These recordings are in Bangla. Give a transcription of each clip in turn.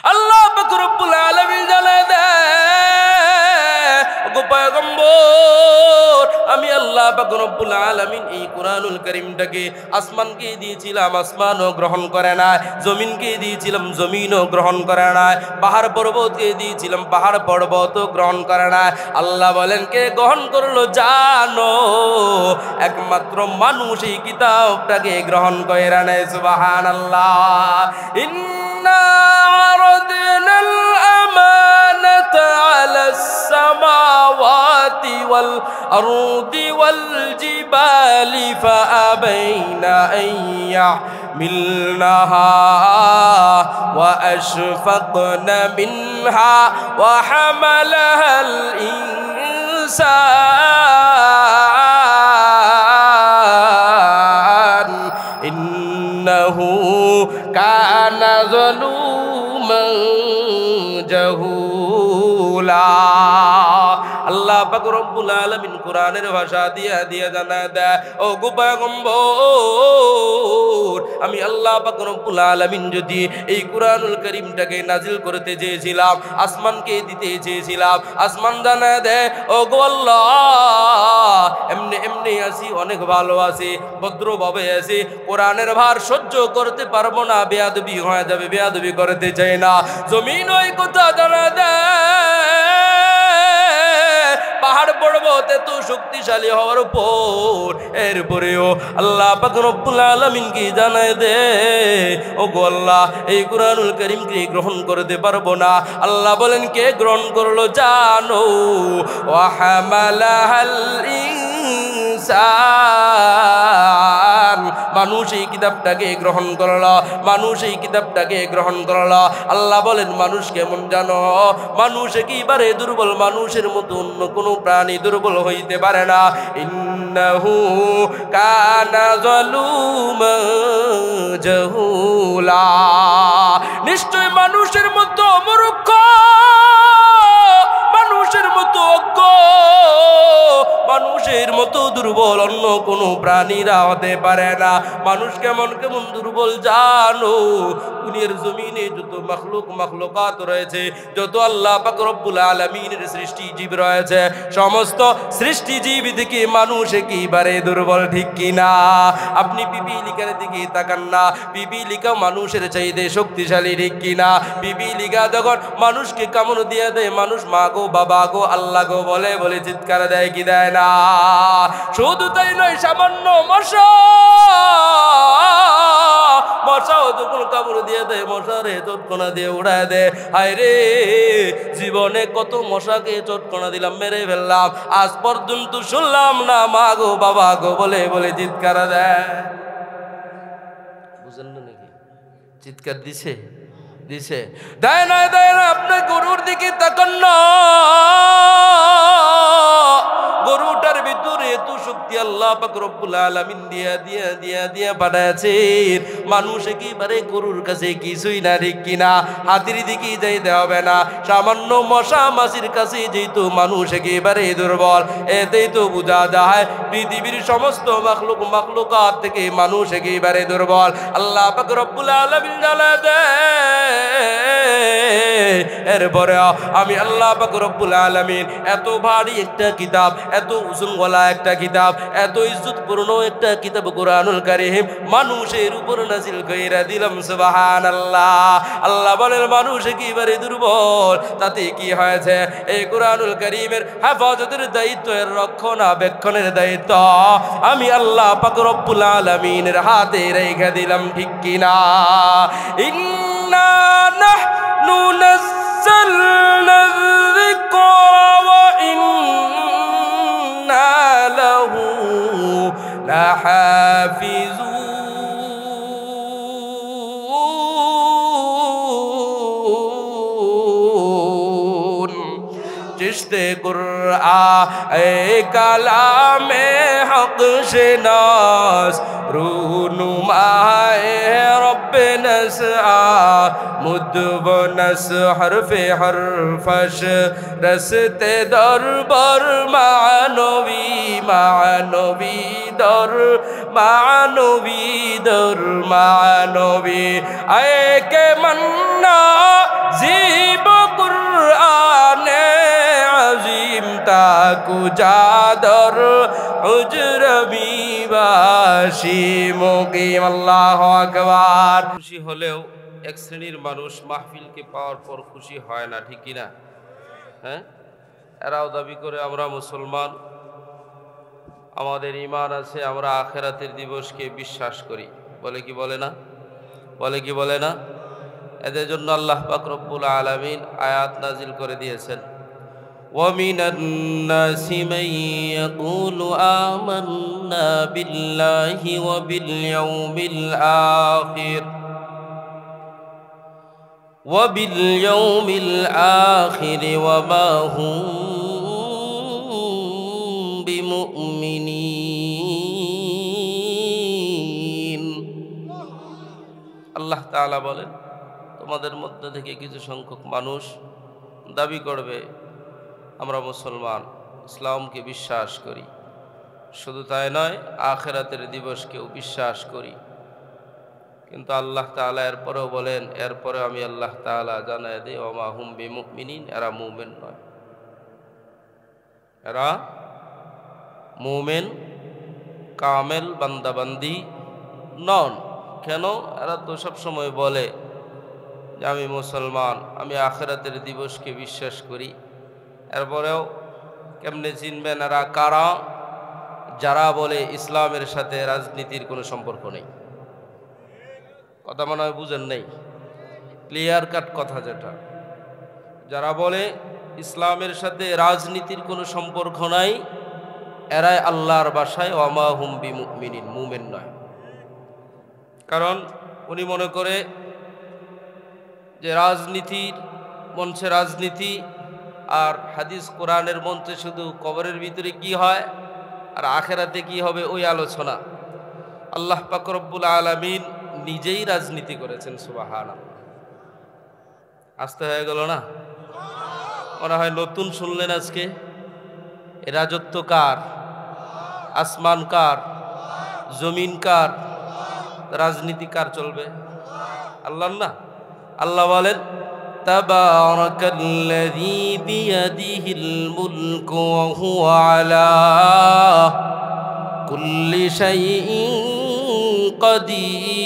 আল্লাহ পাক রব্বুল আলামিন জানায় দেয়, ওগো পয়গম্বর, আমি আল্লাহ পাক রব্বুল আলামিন এই কুরআনুল কারীমটাকে আসমানকে দিয়েছিলাম, আসমানও গ্রহণ করে না, জমিনকে দিয়েছিলাম, জমিনও গ্রহণ করে না, পাহাড় পর্বতকে দিয়েছিলাম, পাহাড় পর্বতও গ্রহণ করে না। আল্লাহ বলেন কে গ্রহণ করলো জানো? একমাত্র মানুষ এই কিতাবটাকে গ্রহণ করে না। সুবহানাল্লাহ। ইন্না আরাদনা الأمانة على السماوات والأرض والجبال فأبين أن يحملنها وأشفقن منها وحملها الإنسان إنه كان ظلوما জাহুলা। আল্লাহ পাক রব্বুল আলামিন কোরআনের ভাষা দিয়ে জানা দেয়, ও গো পয়গম্বর, আমি আল্লাহ পাক রব্বুল আলামিন যদি এই কুরআনুল কারীমটাকে নাজিল করতে চেয়েছিলাম, আসমানকে দিতে চেয়েছিলাম, আসমান জানা দেয়, ও গো আল্লাহ, এমনি আছি, অনেক ভালো আছি, ভদ্রভাবে আছি, কোরআনের ভার সহ্য করতে পারবো না, বেয়াদবি হয়ে যাবে, বেয়াদবি করতে চাই না। জমিন ওই কথা জানা দেয়, পাহাড় পর্বত এত শক্তিশালী হওয়ার পর এরপরেও আল্লাহ পাক রব্বুল আলামিন কি জানায় দে, ও গো আল্লাহ, এই কুরআনুল কারীমকে গ্রহণ করতে পারবো না। আল্লাহ বলেন কে গ্রহণ করলো জানো? ওয়া হামালাহাল ইনসান, মানুষ এই কিতাবটাকে গ্রহণ করলো, মানুষ এই কিতাবটাকে গ্রহণ করলো। আল্লাহ বলেন মানুষ কেমন জানো? মানুষ একেবারে দুর্বল, মানুষের মতো অন্য কোনো প্রাণী দুর্বল হইতে পারে না। ইন্নাহু কানা যালুমান জাহুলা, নিশ্চয় মানুষের মতো মূর্খ, মানুষের মতো অজ্ঞ, মানুষের মতো দুর্বল অন্য কোনো প্রাণীরা হতে পারে না। মানুষ কেমন কেমন দুর্বল জানো? দুনিয়ার জমিনে যত মাখলুকাত রয়েছে, যত আল্লাহ পাক রব্বুল আলামিনের সৃষ্টি জীব রয়েছে, সমস্ত সৃষ্টি জীব থেকে মানুষ একেবারে দুর্বল, ঠিক কিনা? আপনি পিপিলিকার দিকে তাকান না, পিপিলিকা মানুষের চাইতে শক্তিশালী, ঠিক কিনা? পিপিলিকা যখন মানুষকে কামড় দিয়ে দেয়, মানুষ মা গো, বাবা গো, আল্লাহ গো বলে বলে চিৎকার দেয়, কি দেয় না? শুধু তাই নয়, সামান্য মশাও যখন কামড় দিয়ে দেয়, মশারে চটকনা দিয়ে উড়ায় দেয়। হায় রে, জীবনে কত মশাকে চটকনা দিলাম, মেরে ফেললাম, আজ পর্যন্ত শুনলাম না মা গো, বাবা গো বলে বলে চিৎকার দেয়। বুঝেন না নাকি? চিৎকার দিছে দেয় না, আপনার গরুর দিকে তাকান না, গরুটার ভিতরে এত শক্তি আল্লাহ পাক রব্বুল আলামিন দিয়া পাঠাচ্ছেন, মানুষ একেবারে গরুর কাছে কিছুই না, ঠিক কিনা? হাতির দিকে যাইতে হবে না, সামান্য মশা মাছির কাছে যেহেতু মানুষ একেবারে দুর্বল, এতেই তো বোঝা যায় পৃথিবীর সমস্ত মাখলুকাত থেকে মানুষ একেবারে দুর্বল। আল্লাহ পাক রব্বুল আলামিন জানা দেয়, এরপরে আমি আল্লাহ পাক রব্বুল আলামিন এত ভারী একটা কিতাব, এত উজুন গলা একটা কিতাব, এত ইজ্জতপূর্ণ একটা কিতাব কুরআনুল কারীম মানুষের উপর নাজিল কইরা দিলাম। সুবহানাল্লাহ। আল্লাহ বলেন মানুষ একেবারে দুর্বল, তাতে কি হয়েছে? এই কুরআনুল কারীমের হেফাজতের দায়িত্ব, এর রক্ষণাবেক্ষণের দায়িত্ব আমি আল্লাহ পাক রব্বুল আলামিনের হাতে রেখে দিলাম, ঠিক কিনা? ইন্না নাহনু নাযালনা যিকরা ওয়া ইন্না লাহু লাহাফিজুন। চিশতে কুরআন কালামে হক শনাস, রুনুমায়ে রব্বে নসআ, মুদবনস হরফে হরফশ, রসতে দরবার মানবী দর মানবী আয়ে কে মন্না কুজাদর হুজরবিবাসী মুকিম আল্লাহু আকবার। খুশি হলেও এক শ্রেণীর মানুষ মাহফিলকে পাওয়ার পর খুশি হয় না, ঠিক কিনা? হ্যাঁ, এরাও দাবি করে আমরা মুসলমান, আমাদের ঈমান আছে, আমরা আখিরাতের দিবসকে বিশ্বাস করি। বলে কি বলে না? বলে কি বলে না? এদের জন্য আল্লাহ পাক রব্বুল আলামিন আয়াত নাজিল করে দিয়েছেন, وَمِنَ النَّاسِ مَن يَقُولُ آمَنَّا بِاللَّهِ وَبِالْيَوْمِ الْآخِرِ وَمَا هُمْ بِمُؤْمِنِينَ। আল্লাহ তাআলা বলেন, তোমাদের মধ্যে থেকে কিছু সংখ্যক মানুষ দাবি করবে আমরা মুসলমান, ইসলামকে বিশ্বাস করি, শুধু তাই নয় আখিরাতের দিবসকেও বিশ্বাস করি। কিন্তু আল্লাহ তাআলা এরপরেও বলেন, এরপরে আমি আল্লাহ তাআলা জানায় দিই ওয়া মা হুম বিমুমিনিন, এরা মুমিন নয়, এরা মুমিন কামেল বান্দাবান্দি নন। কেন? এরা তো সবসময় বলে যে আমি মুসলমান, আমি আখিরাতের দিবসকে বিশ্বাস করি। এরপরেও কেমনে চিনবেন এরা কারা? যারা বলে ইসলামের সাথে রাজনীতির কোনো সম্পর্ক নেই। কথা মনে হয় বুঝেন নেই, ক্লিয়ার কাট কথা যেটা। যারা বলে ইসলামের সাথে রাজনীতির কোনো সম্পর্ক নাই, এরাই আল্লাহর ভাষায় ওয়া মা হুম বিমুমিনিন, মুমিন নয়। কারণ উনি মনে করে যে রাজনীতির মঞ্চে রাজনীতি, আর হাদিস কোরআনের মঞ্চে শুধু কবরের ভিতরে কি হয় আর আখেরাতে কি হবে ওই আলোচনা। আল্লাহ পাক রব্বুল আলামিন নিজেই রাজনীতি করেছেন, সুবহানাল্লাহ। আসতে হয়ে গেল না? মনে হয় নতুন শুনলেন আজকে। এ রাজত্ব কার? আসমান কার? জমিন কার? রাজনীতি কার চলবে? আল্লাহর না? আল্লাহ বলেন, তাবারাকাল্লাযী বিয়াদিহিল মুলকু ওয়া হুয়া আলা কুল্লি শাইইন কাদির।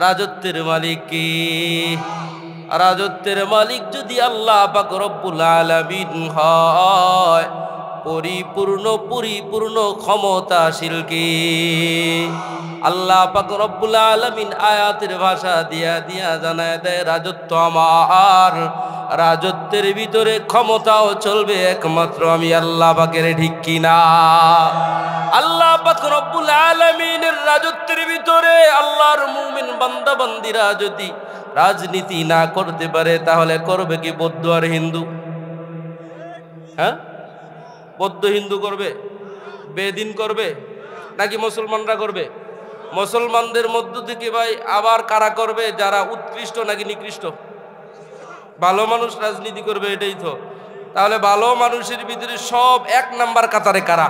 রাজত্বের মালিক কে? রাজত্বের মালিক যদি আল্লাহ পাক রব্বুল আলামিন হয়, পরিপূর্ণ ক্ষমতাশীল কে? আল্লাহ পাক রব্বুল আলামিন আয়াতের ভাষা দিয়া জানায় দেয়, রাজত্ব আমার, রাজত্বের ভিতরে ক্ষমতাও চলবে একমাত্র আমি আল্লাহ পাকের, ঠিক কিনা? আল্লাহ পাক রব্বুল আলামিনের রাজত্বের ভিতরে আল্লাহর মুমিন বান্দা বান্দিরা যদি রাজনীতি না করতে পারে, তাহলে করবে কি বৌদ্ধ আর হিন্দু? হ্যাঁ, বৌদ্ধ হিন্দু করবে, বেদিন করবে, নাকি মুসলমানরা করবে? মুসলমানদের মধ্য থেকে ভাই আবার কারা করবে? যারা উৎকৃষ্ট নাকি নিকৃষ্ট? ভালো মানুষ রাজনীতি করবে, এটাই তো। তাহলে ভালো মানুষের ভিতরে সব এক নাম্বার কাতারে কারা?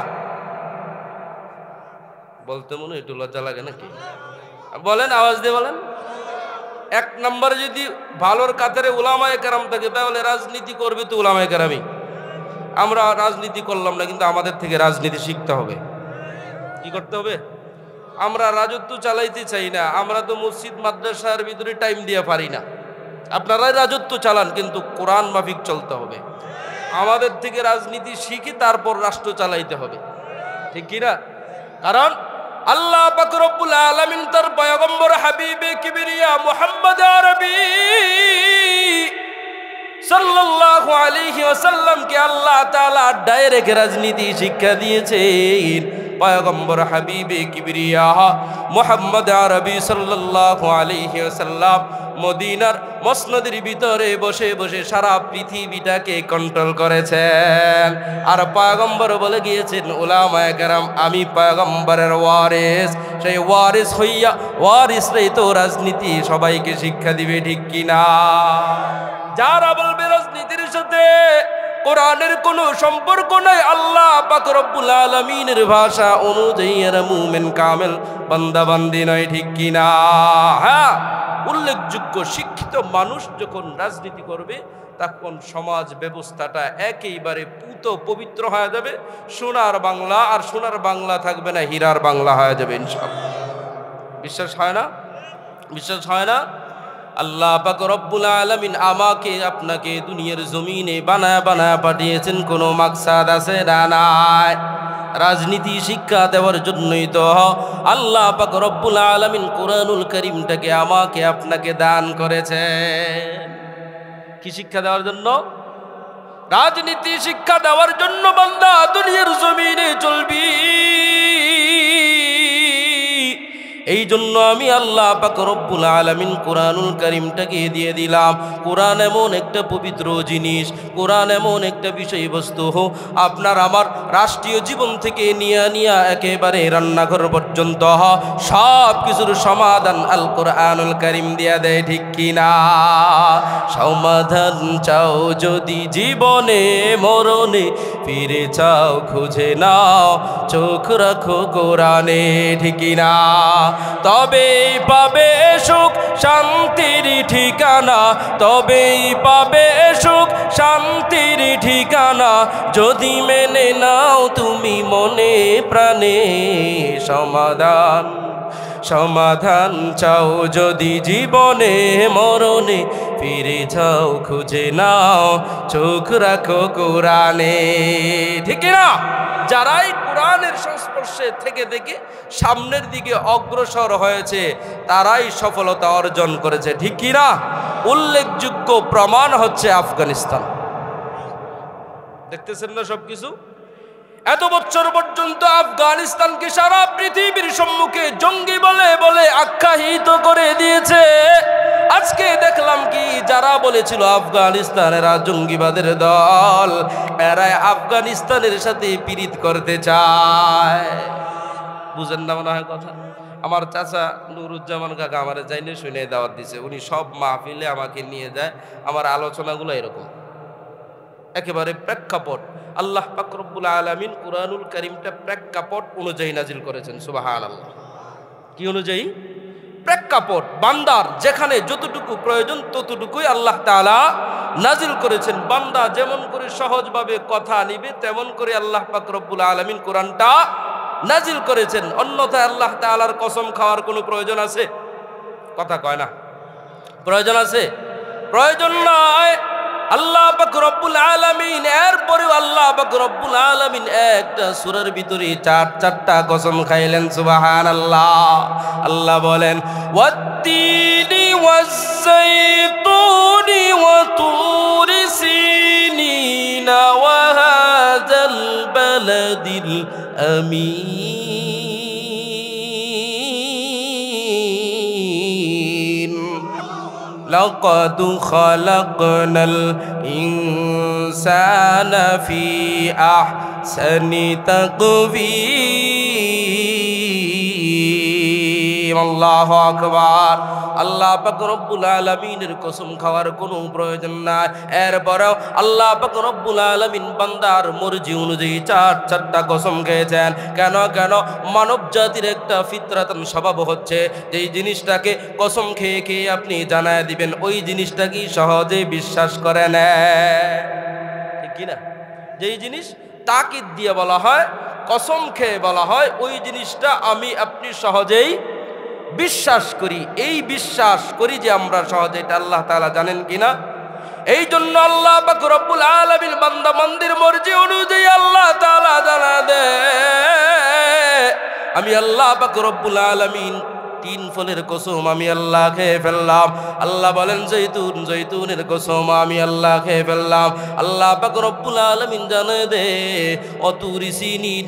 বলতে মনে একটু লজ্জা লাগে নাকি? বলেন, আওয়াজ দিয়ে বলেন। এক নাম্বারে যদি ভালোর কাতারে উলামায়ে কেরাম থাকে, তাহলে রাজনীতি করবে তো উলামায়ে কেরামই। আমরা রাজনীতি করলাম না, কিন্তু আমাদের থেকে রাজনীতি শিখতে হবে। কি করতে হবে? আমরা রাজত্ব চালাইতে চাই না, আমরা তো মসজিদ মাদ্রাসার ভিতরে টাইম দিয়ে পারি না। আপনারাই রাজত্ব চালান, কিন্তু কোরআন মাফিক চলতে হবে। আমাদের থেকে রাজনীতি শিখে তারপর রাষ্ট্র চালাইতে হবে, ঠিক কিনা? কারণ আল্লাহ পাক রব্বুল আলামিন তার পয়গম্বর হাবিবে কিবরিয়া মুহাম্মদ আরবি সাল্লাল্লাহু আলাইহি ওয়াসাল্লামকে আল্লাহ তাআলা ডাইরেক্ট রাজনীতি শিক্ষা দিয়েছেন। পয়গম্বর হাবিবে কিবরিয়া মুহাম্মদ আরবি সাল্লাল্লাহু আলাইহি ওয়াসাল্লাম মদিনার মসনদের ভিতরে বসে বসে সারা পৃথিবীটাকে কন্ট্রোল করেছেন। আর পয়গম্বর বলে গিয়েছেন, উলামায়ে কেরাম আমি পয়গম্বরের ওয়ারিস, সেই ওয়ারিস হইয়া ওয়ারিসরাই তো রাজনীতি সবাইকে শিক্ষা দিবে, ঠিক কিনা? যারা বলবে রাজনীতির সাথে কোরআনের কোনো সম্পর্ক নাই, আল্লাহ পাক রব্বুল আলামিনের ভাষা অনুযায়ী এরা মুমিন কামেল বান্দা বান্দি নয়, ঠিক কিনা? হ্যাঁ, উল্লেখ উল্লেখযোগ্য শিক্ষিত মানুষ যখন রাজনীতি করবে তখন সমাজ ব্যবস্থাটা একেবারে পুত পবিত্র হয়ে যাবে। সোনার বাংলা, আর সোনার বাংলা থাকবে না, হীরার বাংলা হয়ে যাবে ইনশাআল্লাহ। বিশ্বাস হয় না? বিশ্বাস হয় না? আল্লাহ পাক রব্বুল আলামিন আমাকে আপনাকে দুনিয়ার জমিনে বানায় বানায় পাঠিয়েছেন, কোনো মাকসাদ আছে না? নাই। রাজনীতি শিক্ষা দেওয়ার জন্যই তো আল্লাহ পাক রব্বুল আলামিন কোরআনুল কারীমটাকে আমাকে আপনাকে দান করেছেন। কি শিক্ষা দেওয়ার জন্য? রাজনীতি শিক্ষা দেওয়ার জন্য। বান্দা দুনিয়ার জমিনে চলবি, এই জন্য আমি আল্লাহ পাক রব্বুল আলামিন কোরআনুল কারীমটাকে দিয়ে দিলাম। কোরআন এমন একটা পবিত্র জিনিস, কোরআন এমন একটা বিষয়বস্তু, আপনার আমার রাষ্ট্রীয় জীবন থেকে নিয়ে একেবারে রান্নাঘর পর্যন্ত সব কিছুর সমাধান আল কোরআনুল কারীম দিয়া দেয়, ঠিক কিনা? সমাধান চাও যদি জীবনে মরণে, ফিরে চাও খুঁজে নাও, চোখ রাখো কোরআনে, ঠিক কিনা? তবেই পাবে সুখ শান্তির ঠিকানা, তবেই পাবে সুখ শান্তির ঠিকানা, যদি মেনে নাও তুমি মনে প্রাণে সমাধান। সমাধান চাও যদি জীবনে মরণে, ফিরে যাও খুঁজে নাও, চোখ রাখো কোরআনে, ঠিক না? যারাই কোরআনের সংস্পর্শে থেকে থেকে সামনের দিকে অগ্রসর হয়েছে তারাই সফলতা অর্জন করেছে, ঠিক কিনা? উল্লেখযোগ্য প্রমাণ হচ্ছে আফগানিস্তান। দেখতেছেন না সবকিছু? এত বছর পর্যন্ত আফগানিস্তানকে সারা পৃথিবীর সম্মুখে জঙ্গি বলে বলে আখ্যায়িত করে দিয়েছে। আজকে দেখলাম কি, যারা বলেছিল আফগানিস্তানেরা জঙ্গিবাদের দল, এরা আফগানিস্তানের সাথে পীড়িত করতে চায়। বুঝেন না মনে হয় কথা? আমার চাচা নুরুজ্জামান কাকা আমারে যাইলে শুনে দাওয়াত দিছে, উনি সব মাহফিলে আমাকে নিয়ে যায়। আমার আলোচনাগুলো এরকম, একেবারে প্রেক্ষাপট। আল্লাহ পাক রব্বুল আলামিন কুরআনুল কারীমটা প্রেক্ষাপট অনুযায়ী নাজিল করেছেন। সুবহানাল্লাহ। কি অনুযায়ী? প্রেক্ষাপট। বান্দার যেখানে যতটুকু প্রয়োজন ততটুকুই আল্লাহ তাআলা নাজিল করেছেন। বান্দা যেমন করে সহজভাবে কথা নিবে তেমন করে আল্লাহ পাক রব্বুল আলামিন কোরআনটা নাজিল করেছেন। অন্যথায় আল্লাহ তাআলার কসম খাওয়ার কোনো প্রয়োজন আছে? কথা কয় না। প্রয়োজন আছে? প্রয়োজন নয়। আল্লাহ পাক রব্বুল আলামিন এরপরেও আল্লাহ পাক রব্বুল আলামিন একটা সূরার ভিতরে চারটা কসম খাইলেন। সুবহানাল্লাহ। আল্লাহ বলেন, ওয়াত্তিনি ওয়াজ-যাইতুনি ওয়া তুরি সিনিনা ওয়া হাযাল বালাদিল আমিন। লাকাদ খালাকনাল ইনসানা ফি আহসানি তাকবীর। আল্লাহু আকবার। আল্লাহ পাক রব্বুল আলামিনের কসম খাওয়ার কোনো প্রয়োজন নাই। এরপরেও আল্লাহ পাক রব্বুল আলামিন বান্দার মর্জি অনুযায়ী চারটা কসম খেয়েছেন। কেন? মানব জাতির একটা ফিতরাতান স্বভাব হচ্ছে যেই জিনিসটাকে কসম খেয়ে খেয়ে আপনি জানায় দিবেন ওই জিনিসটাকে সহজে বিশ্বাস করে নেয়, ঠিক কিনা? যেই জিনিস তাকিদ দিয়ে বলা হয়, কসম খেয়ে বলা হয়, ওই জিনিসটা আমি আপনি সহজেই বিশ্বাস করি। এই বিশ্বাস করি যে আমরা সহজে, এটা আল্লাহ তাআলা জানেন কিনা? এই জন্য আল্লাহ পাক রব্বুল আলামিন বান্দা মন্দির মর্জি অনুযায়ী আল্লাহ তাআলা জানা দেয়। আমি আল্লাহ পাক রব্বুল আলামিন 3 ফলের কসম আমি আল্লাহ খেয়ে ফেললাম। আল্লাহ বলেন জৈতুনের কসম আমি আল্লাহ খেয়ে ফেললাম। আল্লাহ পাক রব্বুল আলামিন জানে দে অতুরি সিনিন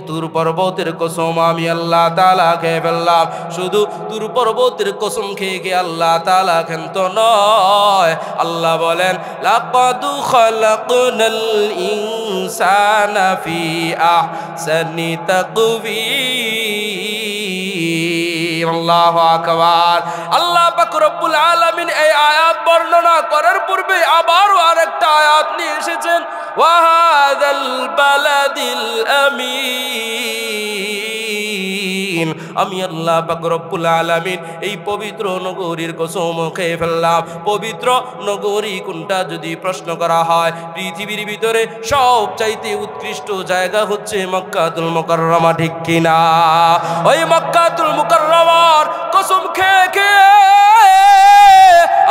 তুর পর্বতের কসম আমি আল্লাহ তাআলা খেয়ে ফেললাম। শুধু তুর পর্বতের কসম খেয়ে আল্লাহ তাআলা ক্ষান্ত নয়, আল্লাহ বলেন লাকাদ খালাকনাল ইনসানা ফি আহসানি তাকবীর। আল্লাহু আকবার। আল্লাহ পাক রব্বুল আলামিন এই আয়াত বর্ণনা করার পূর্বে আবারও আরেকটা আয়াত নিয়ে এসেছেন, ওয়া হাযাল বালাদিল আমিন। দিন আমি আল্লাহ পাক রব্বুল আলামিন এই পবিত্র নগরীর কসম খেয়ে ফেললাম। পবিত্র নগরী কোনটা যদি প্রশ্ন করা হয়, পৃথিবীর ভিতরে সব চাইতে উৎকৃষ্ট জায়গা হচ্ছে মক্কাতুল মুকাররমা, ঠিক কিনা? ওই মক্কাতুল মুকাররমার কসম খেয়ে খেয়ে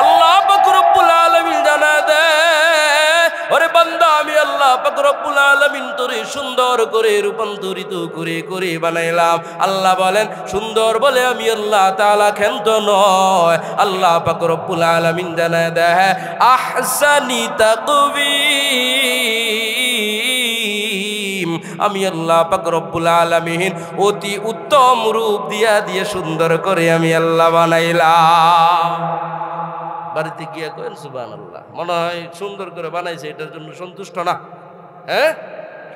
আল্লাহ পাক রব্বুল আলামিন জানায় দেয়, ওরে বান্দা আমি আল্লাহ পাক রব্বুল আলামিন তোরে সুন্দর করে রূপান্তরিত করে করে বানাইলাম। আল্লাহ বলেন সুন্দর বলে আমি আল্লাহ তাআলা ক্ষান্ত নয়। আল্লাহ পাক রব্বুল আলামিন জানায় দেয় আহসানি তাকবীম, আমি আল্লাহ পাক রব্বুল আলামিন অতি উত্তম রূপ দিয়া দিয়ে সুন্দর করে আমি আল্লাহ বানাইলাম। বাড়িতে গিয়া করেন সুবহানাল্লাহ, মনে হয় সুন্দর করে বানাইছে, এটার জন্য সন্তুষ্ট না? হ্যাঁ,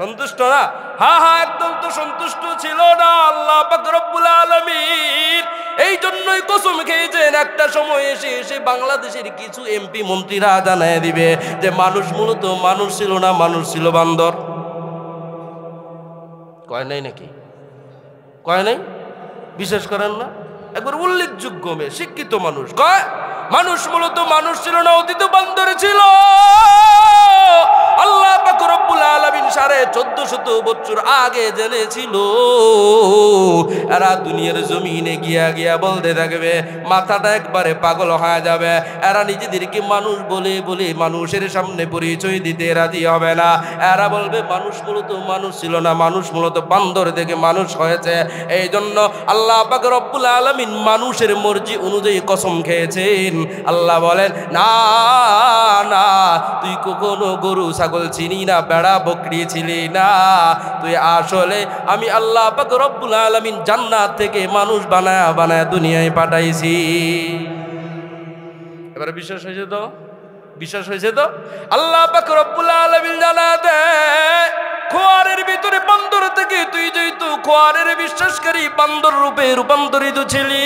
সন্তুষ্ট না? হ্যাঁ হ্যাঁ, একদম তো সন্তুষ্ট ছিল না আল্লাহ পাক রব্বুল আলামিন। এই জন্যই কসম খেয়েছেন একটা সময় এসে এসে বাংলাদেশের কিছু এমপি মন্ত্রীরা জানায় দিবে যে মানুষ মূলত মানুষ ছিল না, মানুষ ছিল বান্দর। কয় নাই নাকি? কয় নাই? বিশ্বাস করেন না? একবার উল্লেখযোগ্য মেয়ে শিক্ষিত মানুষ কয় মানুষ মূলত মানুষ ছিল না, অতীত বান্দর ছিল। আল্লাহ পাক রব্বুল আলামিন 1450 বছর আগে জেনেছিল। এরা দুনিয়ার জমিনে গিয়া গিয়া বলতে থাকবে, মাথাটা একবারে পাগল হয়ে যাবে। এরা নিজেদেরকে মানুষ বলে বলে মানুষের সামনে পরিচয় দিতে রাজি হবে না। এরা বলবে মানুষ মূলত মানুষ ছিল না, মানুষ মূলত বান্দর থেকে মানুষ হয়েছে। এই জন্য আল্লাহ পাক রব্বুল আলামিন মানুষের মর্জি অনুযায়ী কসম খেয়েছেন। আল্লাহ বলেন না না, তুই কখনো গরু ছাগল চিনি না, বেড়া বকরি ছিলি না, তুই আসলে আমি আল্লাহ পাক রব্বুল আলামিন জান্নাত থেকে মানুষ বানায়া বানায়া দুনিয়ায় পাঠাইছি। এবারে বিশ্বাস হয়েছে তো? বিশ্বাস হয়েছে তো? আল্লাহ পাক রব্বুল আলামিন জানা দেয় খোয়ারের ভিতরে বান্দর থেকে তুই যেহেতু খোয়ারের বিশ্বাসকারী বান্দর রূপে রূপান্তরিত ছিলি,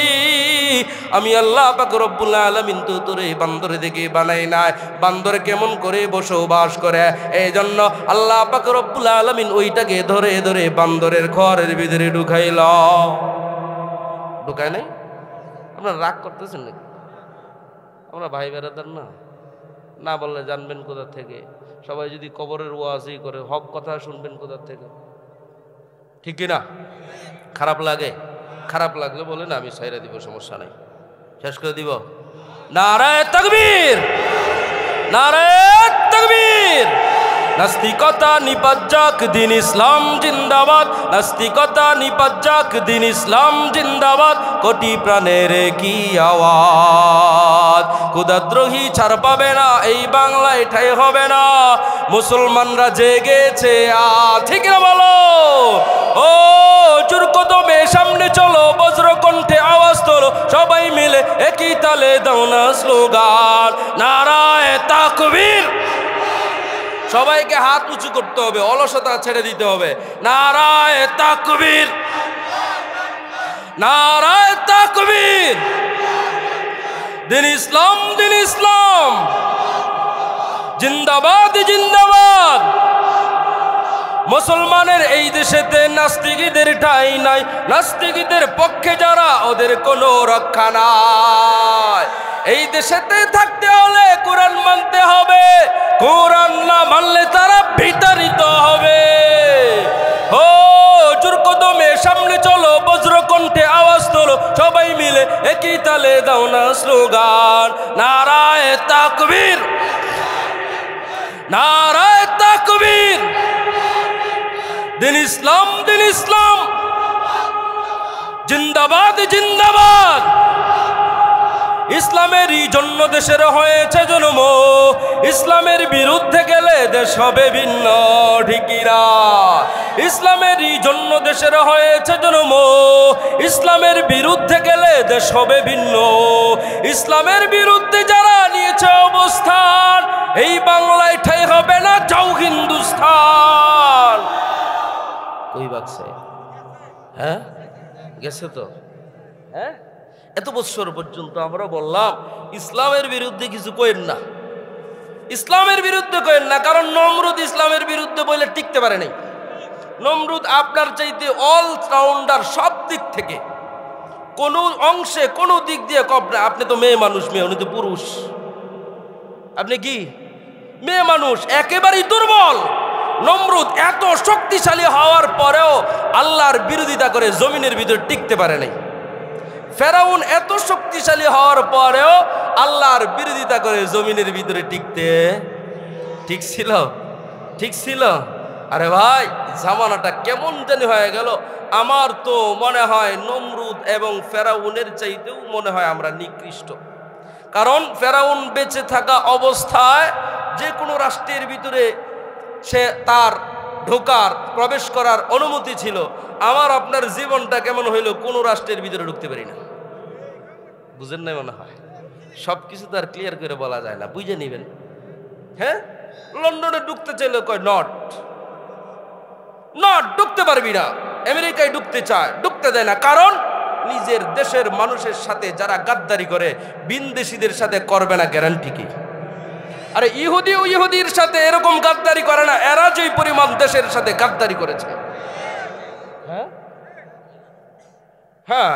আমি আল্লাহ পাক রব্বুল আলামিন তো তোরে বান্দর থেকে বানাই নাই। বান্দর কেমন করে বসবাস করে, এই জন্য আল্লাহ পাক রব্বুল আলামিন ওইটাকে ধরে ধরে বান্দরের খোয়ারের ভিতরে ঢুকাইল। ঢুকায় নাই? আপনারা রাগ করতেছেন নাকি? আমরা ভাই বেড়াদার না, না বললে জানবেন কোথা থেকে? সবাই যদি কবরের ওয়াজই করে, হক কথা শুনবেন কোথা থেকে? ঠিক কিনা? খারাপ লাগে? খারাপ লাগলে বলেন আমি ছাইরা দিব, সমস্যা নাই, শেষ করে দিব। নারায়ে তাকবীর, নারায়ে তাকবীর। নাস্তিকতা নিপাত যাক, দিন ইসলাম জিন্দাবাদ। নাস্তিকতা নিপাত যাক, দিন ইসলাম জিন্দাবাদ। কোটি প্রাণের কি আওয়াজ, খোদাদ্রোহী ছাড় পাবে না, এই বাংলায় ঠাই হবে না। মুসলমানরা জেগেছে আজ, ঠিক না বলো? ও জোর কদমে সামনে চলো, বজ্র কণ্ঠে আওয়াজ তোলো, সবাই মিলে একই তালে দাও না স্লোগান নারায়ে তাকবীর। সবাইকে হাত উঁচু করতে হবে, অলসতা ছেড়ে দিতে হবে। নারায়ে তাকবীর, নারায়ে তাকবীর। দিন ইসলাম, দিন ইসলাম জিন্দাবাদ, জিন্দাবাদ। মুসলমানের এই দেশেতে নাস্তিকদের ঠাঁই নাই। নাস্তিকদের পক্ষে যারা, ওদের কোনো রক্ষা নাই। এই দেশেতে থাকতে হলে কোরআন মানতে হবে, কোরআন না মানলে তারা বিতাড়িত হবে। ও জোর কদমে সামনে চলো, বজ্র কণ্ঠে আওয়াজ তোলো, সবাই মিলে একই তালে দাও না স্লোগান নারায়ে তাকবীর, নারায়ে তাকবীর। দিন ইসলাম, দিন ইসলাম জিন্দাবাদ, জিন্দাবাদ। ইসলামেরই জন্য দেশের হয়েছে জন্ম, ইসলামের বিরুদ্ধে গেলে দেশ হবে ভিন্ন, ঠিকিরা? ইসলামেরই জন্য দেশের হয়েছে জন্ম, ইসলামের বিরুদ্ধে গেলে দেশ হবে ভিন্ন। ইসলামের বিরুদ্ধে যারা নিয়েছে অবস্থান, এই বাংলায় ঠাই হবে না, যাও হিন্দুস্তান। কই বাকছে? হ্যাঁ গেছে তো? হ্যাঁ, এত বছর পর্যন্ত আমরা বললাম ইসলামের বিরুদ্ধে কিছু কইেন না, ইসলামের বিরুদ্ধে কইেন না, কারণ নমরুদ ইসলামের বিরুদ্ধে বলে টিকতে পারে নাই। নমরুদ আপনার চাইতে অল রাউন্ডার, সব দিক থেকে, কোনো অংশে কোনো দিক দিয়ে কম না। আপনি তো মেয়ে মানুষ, মেয়ে, উনি তো পুরুষ। আপনি কি মেয়ে মানুষ, একেবারেই দুর্বল। নমরুদ এত শক্তিশালী হওয়ার পরেও আল্লাহর বিরোধিতা করে জমিনের ভিতরে টিকতে পারে নাই। ফেরাউন এত শক্তিশালী হওয়ার পরেও আল্লাহর বিরোধিতা করে জমিনের ভিতরে টিকতে ঠিক ছিল? ঠিক ছিল? আরে ভাই, জামানাটা কেমন জানি হয়ে গেল। আমার তো মনে হয় নমরুদ এবং ফেরাউনের চাইতেও মনে হয় আমরা নিকৃষ্ট। কারণ ফেরাউন বেঁচে থাকা অবস্থায় যে কোনো রাষ্ট্রের ভিতরে সে তার ঢোকার, প্রবেশ করার অনুমতি ছিল। আমার আপনার জীবনটা কেমন হইল, কোনো রাষ্ট্রের ভিতরে ঢুকতে পারি না। বুঝেন নাই মনে হয়? সব কিছু তো আর ক্লিয়ার করে বলা যায় না, বুঝে নিবেন। হ্যাঁ, লন্ডনে ঢুকতে চাইলে কয় নট, ঢুকতে পারবি না। আমেরিকায় ঢুকতে চায়, ঢুকতে দেয় না। কারণ নিজের দেশের মানুষের সাথে যারা গাদ্দারি করে, বিনদেশীদের সাথে করবে না, গ্যারান্টি কি? আরে ইহুদির সাথে এরকম গাদ্দারি করে না, এরা যেই পরিমাণ দেশের সাথে গাদ্দারি করেছে। হ্যাঁ হ্যাঁ,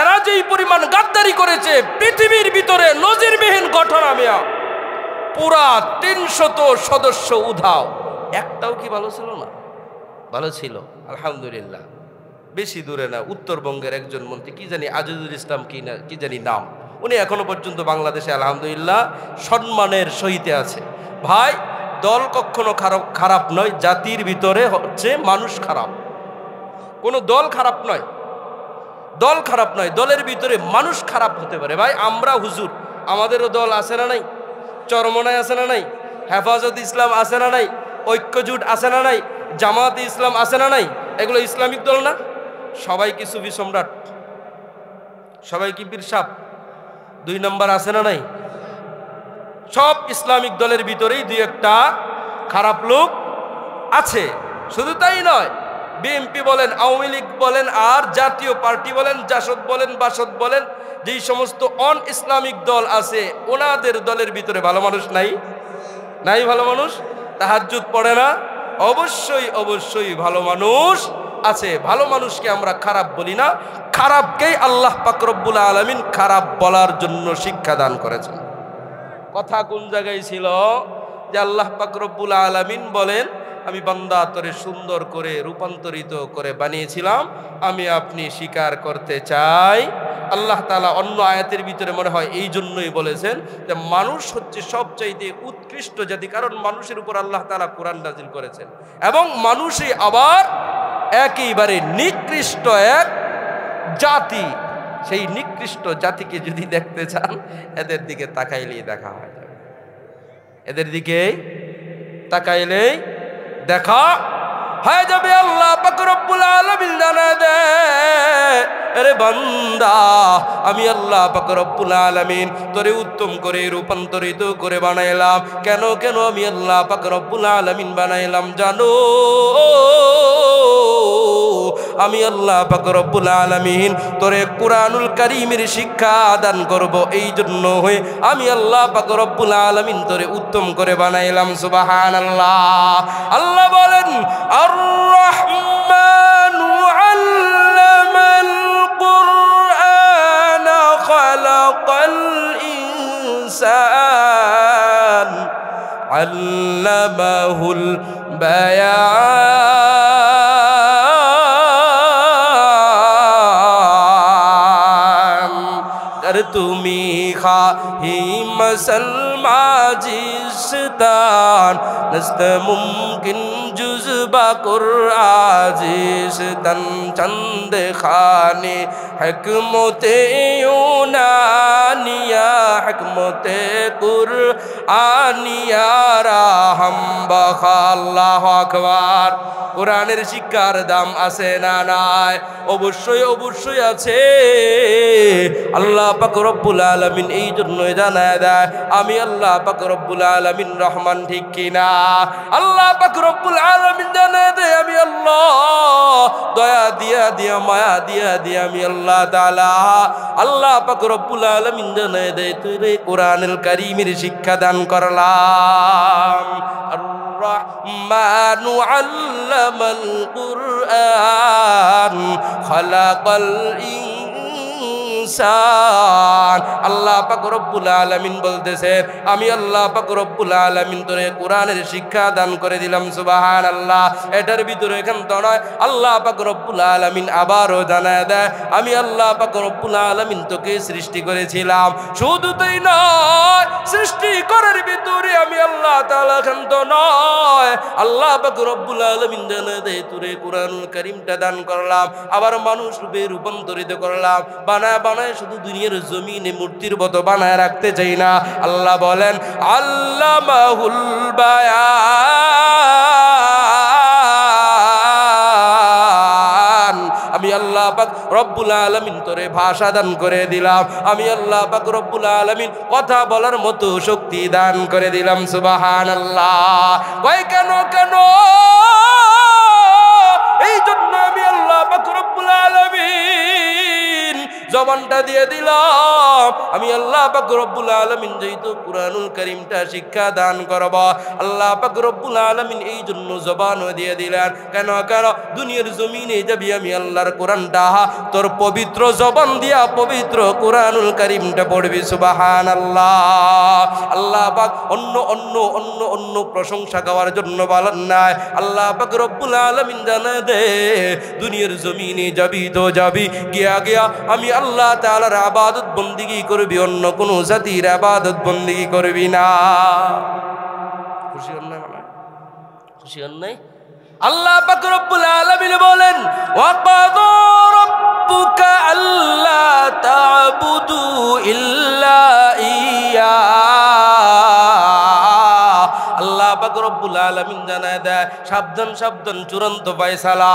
এরা যেই পরিমাণ গাদ্দারি করেছে, পৃথিবীর ভিতরে নজিরবিহীন ঘটনা। মিয়া পুরা 300 সদস্য উধাও, একটাও কি ভালো ছিল না? ভালো ছিল, আলহামদুলিল্লাহ। বেশি দূরে না, উত্তরবঙ্গের একজন মন্ত্রী, কি জানি আজিজুল ইসলাম কি জানি নাম, উনি এখনো পর্যন্ত বাংলাদেশে আলহামদুলিল্লাহ সম্মানের সহিত আছে। ভাই, দল কখনো খারাপ নয়, জাতির ভিতরে হচ্ছে মানুষ খারাপ। কোনো দল খারাপ নয়, দল খারাপ নয়, দলের ভিতরে মানুষ খারাপ হতে পারে। ভাই, আমরা হুজুর, আমাদেরও দল আছে না নাই? চরমনায় আছে না নাই? হেফাজত ইসলাম আছে না নাই? ঐক্যজোট আছে না নাই? জামাতে ইসলাম আছে না নাই? এগুলো ইসলামিক দল না? সবাই কি সুফি সম্রাট? সবাই কি পীর সাহেব? 2 নম্বর আছে না নাই? সব ইসলামিক দলের ভিতরেই 2-1টা খারাপ লোক আছে। শুধু তাই নয়, বিএনপি বলেন, আওয়ামী লীগ বলেন, আর জাতীয় পার্টি বলেন, জাসদ বলেন, বাসদ বলেন, যেই সমস্ত অন ইসলামিক দল আছে, ওনাদের দলের ভিতরে ভালো মানুষ নাই? নাই ভালো মানুষ? তাহাজ্জুদ পড়ে না? অবশ্যই অবশ্যই ভালো মানুষ আছে। ভালো মানুষকে আমরা খারাপ বলি না, খারাপকেই আল্লাহ পাক রব্বুল আলামিন খারাপ বলার জন্য শিক্ষা দান করেছেন। কথা কোন জায়গায় ছিল যে আল্লাহ পাক রব্বুল আলামিন বলেন, আমি বান্দা তোরে সুন্দর করে রূপান্তরিত করে বানিয়েছিলাম, আমি আপনি স্বীকার করতে চাই। আল্লাহ তাআলা অন্য আয়াতের ভিতরে মনে হয় এই জন্যই বলেছেন যে মানুষ হচ্ছে সবচাইতে উৎকৃষ্ট জাতি, কারণ মানুষের উপর আল্লাহ তাআলা কোরআন নাজিল করেছেন, এবং মানুষই আবার একেবারে নিকৃষ্ট এক জাতি। সেই নিকৃষ্ট জাতিকে যদি দেখতে চান, এদের দিকে তাকাইলেই দেখা হয় যাবে, এদের দিকে তাকাইলেই দেখা হয়ে যাবে। আল্লাহ পাক রব্বুল আলামিন জানা দেয়, আরে বান্দা, আমি আল্লাহ পাক রব্বুল আলামিন তোরে উত্তম করে রূপান্তরিত করে বানাইলাম। কেন কেন আমি আল্লাহ পাক রব্বুল আলামিন বানাইলাম জানো? আমি আল্লাহ পাক রব্বুল আলামিন তোরে কুরআনুল কারীমের শিক্ষা দান করব, এই জন্য হয়ে আমি আল্লাহ পাক রব্বুল আলামিন তোরে উত্তম করে বানাইলাম। সুবহানাল্লাহ। আল্লাহ বলেন, আর রহমানু আল্লামাল কুরআন খালাকাল ইনসান আল্লামাহুল বায়ান। कर তুমি খাহি মসলমা জিস্তান নস্ত মুমকিন जुज़्बा कुरआजिस्तन चंद खाने हकमते यूनानिया हकमते कुरआनिया राहम बखा। আল্লাহু আকবার। কোরআনের শিক্ষার দাম আছে না নাই? অবশ্যই অবশ্যই আছে। আল্লাহ পাক রব্বুল আলামিন এই জন্যই জানায় দেয়, আমি আল্লাহ পাক রব্বুল আলামিন রহমান, ঠিক কিনা? আল্লাহ পাক রব্বুল আলামিন জানায় দেয়, আমি আল্লাহ দয়া দিয়া দিয়া মায়া দিয়া দিয়া আমি আল্লাহ তাআলা। আল্লাহ পাক রব্বুল আলামিন জানায় দেয়, তুই রে কোরআনুল কারীমের শিক্ষা দান করলাম। الرحمن علم القرآن خلق الإنسان আল্লাহ পাক রব্বুল আলামিন বলতেছেন আমি আল্লাহ পাক রব্বুল আলামিন তোরে কোরআনের শিক্ষা দান করে দিলাম সুবহানাল্লাহ। এটার ভিতরে এখান তো নয়, আল্লাহ পাক রব্বুল আলামিন আবারও জানায় দেয় আমি আল্লাহ পাক রব্বুল আলামিন তোকে সৃষ্টি করেছিলাম। শুধু তাই নয়, সৃষ্টি করার ভিতরে আমি আল্লাহ তাআলা এখান তো নয়, আল্লাহ পাক রব্বুল আলামিন জানায় দেয় তোরে কোরআনুল কারীমটা দান করলাম, আবার মানুষ রূপে রূপান্তরিত করলাম। বানায় বানায় শুধু দুনিয়ার জমিনে মূর্তির মতো বানায় রাখতে চাই না। আল্লাহ বলেন আল্লামাহুল বায়ান, আমি আল্লাহ পাক রব্বুল আলামিন তোরে ভাষা দান করে দিলাম, আমি আল্লাহ পাক রব্বুল আলামিন কথা বলার মতো শক্তি দান করে দিলাম সুবহানাল্লাহ। কয় কেন কেন? এই জন্য আমি আল্লাহ পাক রব্বুল আলামিন জবানটা দিয়ে দিলাম, আমি আল্লাহ পাক রব্বুল আলামিন যেহেতু কুরআনুল কারীমটা শিক্ষা দান করব, আল্লাহ পাক রব্বুল আলামিন এই জন্য জবানও দিয়ে দিলেন। কেন কেন? দুনিয়ার জমিনে যাবি আমি আল্লাহর কোরআনটা তোর পবিত্র জবান দিয়া পবিত্র কুরআনুল কারীমটা পড়বি সুবহানাল্লাহ। আল্লাহ পাক অন্য অন্য অন্য অন্য প্রশংসা গাওয়ার জন্য বলেন নাই, আল্লাহ পাক রব্বুল আলামিন জানায় দে দুনিয়ার জমিনে যাবি তো যাবি, গিয়া গিয়া আমি আল্লাহ তাআলার ইবাদত বন্দেগী করবি, অন্য কোন জাতির ইবাদত বন্দেগী করবি না। খুশি হন না? খুশি হন নাই? আল্লাহ পাক রব্বুল আলামিন বলেন ওয়া ক্বাদা রাব্বুকা আল্লা তা'বুদু ইল্লা ইয়্যা। আল্লাহ পাক রব্বুল আলামিন জানায় দেয় সাবধান সাবধান, চূড়ান্ত ফয়সালা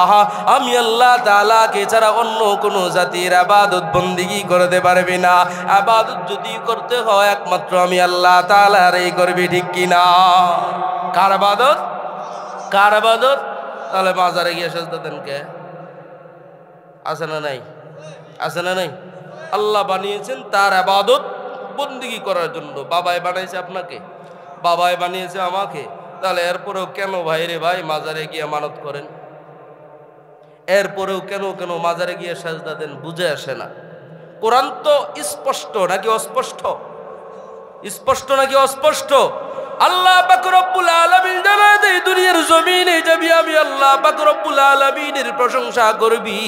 আমি আল্লাহ তাআলাকে ছাড়া অন্য কোন জাতির ইবাদত বন্দেগী করতে পারবি না। ইবাদত যদি করতে হয় একমাত্র আমি আল্লাহ তাআলারই করবি, ঠিক কি না? কার ইবাদত? কার ইবাদত? তাহলে মাজারে গিয়ে সেজদা দেন কে? আছে না নাই? আছে না নাই? আল্লাহ বানিয়েছেন তার ইবাদত বন্দেগী করার জন্য। বাবাই বানাইছে আপনাকে, বাবাই বানিয়েছে আমাকে, তাহলে এরপরেও কেন ভাই রে ভাই মাজারে গিয়ে মানত করেন? এরপরেও কেন কেন মাজারে গিয়ে সেজদা দেন? বুঝে আসে না। কোরআন তো স্পষ্ট নাকি অস্পষ্ট? স্পষ্ট নাকি অস্পষ্ট? আল্লাহ পাক রব্বুল আলামিন জানায় দেয় দুনিয়ার জমিনে যাবি আমি আল্লাহ পাক রব্বুল আলামিনের প্রশংসা করবি,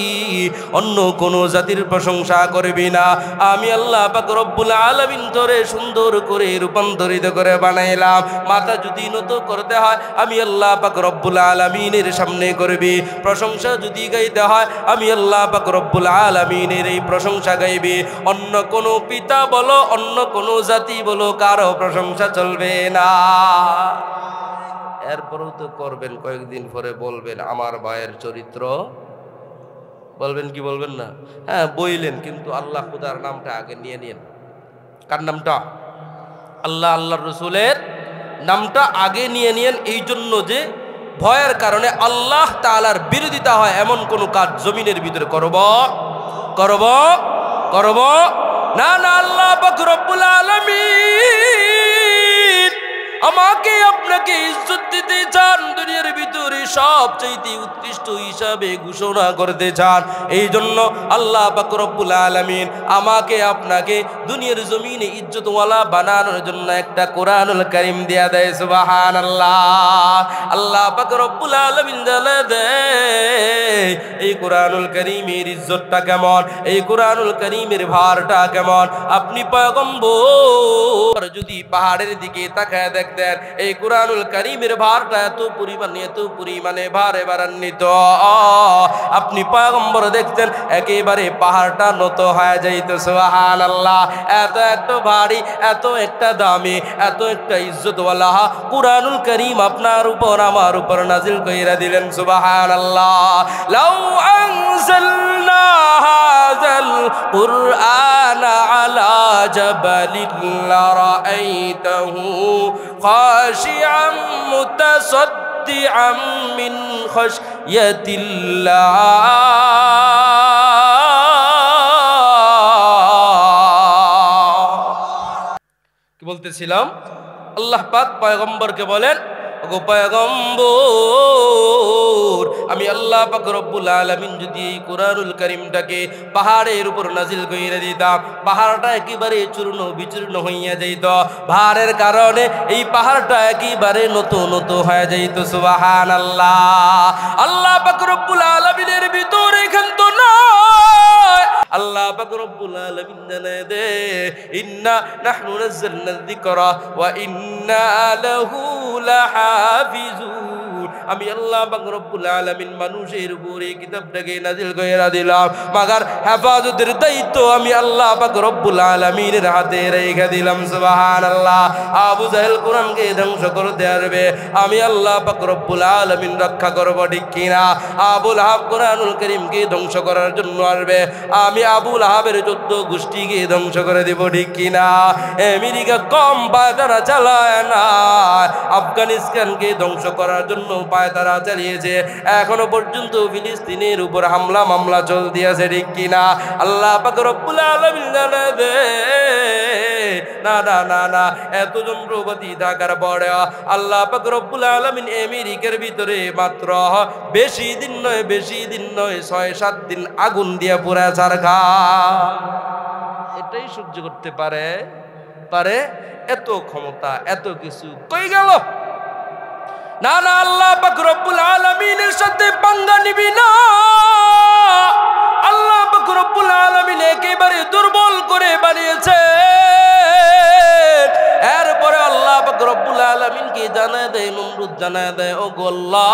অন্য কোন জাতির প্রশংসা করবি না। আমি আল্লাহ পাক রব্বুল আলামিন তোরে সুন্দর করে রূপান্তরিত করে বানাইলাম। মাথা যদি নত করতে হয় আমি আল্লাহ পাক রব্বুল আলামিনের সামনে করবি, প্রশংসা যদি গাইতে হয় আমি আল্লাহ পাক রব্বুল আলামিনের এই প্রশংসা গাইবি। অন্য কোন পিতা বলো অন্য কোন জাতি বলো কারো প্রশংসা চলবে না। এরপরেও তো করবেন, কয়েকদিন পরে বলবেন আমার ভাইয়ের চরিত্র, বলবেন কি বলবেন না? হ্যাঁ বইলেন, কিন্তু আল্লাহ খুদার নামটা আগে নিয়ে নিন। কার নামটা? আল্লাহ আল্লাহর রাসূলের নামটা আগে নিয়ে নিন। এই জন্য যে ভয়ের কারণে আল্লাহ তাআলার বিরোধিতা হয় এমন কোন কাজ জমিনের ভিতরে করব করব করব না। না, আল্লাহ পাক রব্বুল আলামিন আমাকে আপনাকে ইজ্জত দিতে চান, দুনিয়ার ভিতরে সবচেয়ে উৎকৃষ্ট হিসাবে ঘোষণা করতে চান। এই জন্য আল্লাহ পাক রব্বুল আলামিন আমাকে আপনাকে দুনিয়ার জমিনে ইজ্জতওয়ালা বানানোর জন্য একটা কোরআনুল কারীম দেয়া দেয় সুবহানাল্লাহ। আল্লাহ পাক রব্বুল আলামিন জানা দেয় এই কোরআনুল কারীমের ইজ্জতটা কেমন, এই কোরআনুল কারীমের ভারটা কেমন। আপনি পয়গম্বর যদি পাহাড়ের দিকে তাকায় দেখতেন এই কোরআনুল কারীমের ভারটা এত পরিমাণে ভারে ভারান্বিত, আপনি পয়গম্বর দেখতেন একেবারে পাহাড়টা নত হয়ে যাইত সুবহানাল্লাহ। এত একটা ভারী, এত একটা দামি, এত একটা ইজ্জতওয়ালা কোরআনুল কারীম আপনার উপর আমার উপর নাজিল কইরা দিলেন সুবহানাল্লাহ। লাউ আনজালনা হাযাল কুরআনা আলা জাবালিন লারাআইতাহু খাশিআম মুতাসাদ্দিআম মিন খাশিয়াতিল্লাহ। কি বলতেছিলাম? আল্লাহ পাক পয়গম্বরকে বলেন ওগো পয়গম্বর, আমি আল্লাহ পাক রব্বুল আলামিন যদি এই কোরআনুল কারীমটাকে পাহাড়ের উপর নাজিল কইরা দিতাম, পাহাড়টা একেবারে চূর্ণ বিচূর্ণ হইয়া যাইত। ভারের কারণে এই পাহাড়টা একেবারে নতুন নতুন হয়ে যাইত। সুবহানাল্লাহ। আল্লাহ পাক রব্বুল আলামিনের ভিতরে এখান তো নয়, আল্লাহ পাক রব্বুল আলামিন জানায় দে ইন্না নাহনু নাযালনা যিকরা ওয়া ইন্না লাহু লাহাফিজুন। আমি আল্লাহ পাক রব্বুল আলামিন মানুষের উপরে কিতাবটাকে নাজিল কইরা দিলাম, মাগার হেফাজতের দায়িত্ব আমি আল্লাহ পাক রব্বুল আলামিনের হাতে রেখে দিলাম। সুবহানাল্লাহ। আবু জাহেল কোরআনকে ধ্বংস করতে পারবে, আমি আল্লাহ পাক রব্বুল আলামিন রক্ষা করব, ঠিক কিনা? আবু লাহাব কোরআনুল কারীমকে ধ্বংস করার জন্য আসবে, আমি আবু লাহাবের 14 গোষ্ঠীকে ধ্বংস করে দেব, ঠিক কিনা? আমেরিকা কম পায়তারা চালায় না, আফগানিস্তানকে ধ্বংস করার জন্য পায়তারা চালিয়েছে, এখনো পর্যন্ত ফিলিস্তিনের উপর হামলা মামলা চলতে আছে, ঠিক কিনা? আল্লাহ পাক রব্বুল আলামিন জানায় দে না না না না, এত যন্ত্রপাতি থাকার পরে আল্লাহ পাক রব্বুল আলামিন আমেরিকার ভিতরে মাত্র বেশি দিন নয় 6-7 দিন আগুন দিয়ে পুরা ছারখা। এটাই সহ্য করতে পারে এত ক্ষমতা, এত কিছু কই গেল? না না, আল্লাহ পাক রব্বুল আলামিনের সাথে পাঙ্গা নিবি না। আল্লাহ পাক রব্বুল আলামিন একেবারে দুর্বল করে বানিয়েছে। এরপরে আল্লাহ পাক রব্বুল আলামিনকে জানায় দেয়, নমরুদ জানায় দেয়, ও গো আল্লাহ,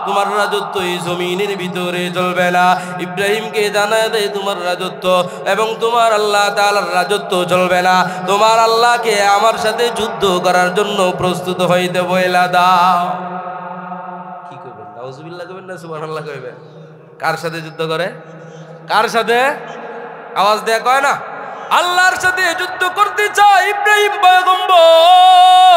তোমার রাজত্ব এই জমিনের ভিতরে চলবে না। ইব্রাহিমকে জানায় দেয় তোমার রাজত্ব এবং তোমার আল্লাহ তাআলার রাজত্ব চলবে না। তোমার আল্লাহকে আমার সাথে যুদ্ধ করার জন্য প্রস্তুত হইতে বইলা দাও। কি করবেন? নাউজুবিল্লাহ কইবেন না সুবহানাল্লাহ কইবেন? কার সাথে যুদ্ধ করে? কার সাথে? আওয়াজ দেয়া কয় না? আল্লাহর সাথে যুদ্ধ করতে চায় ইব্রাহিম পয়গম্বর।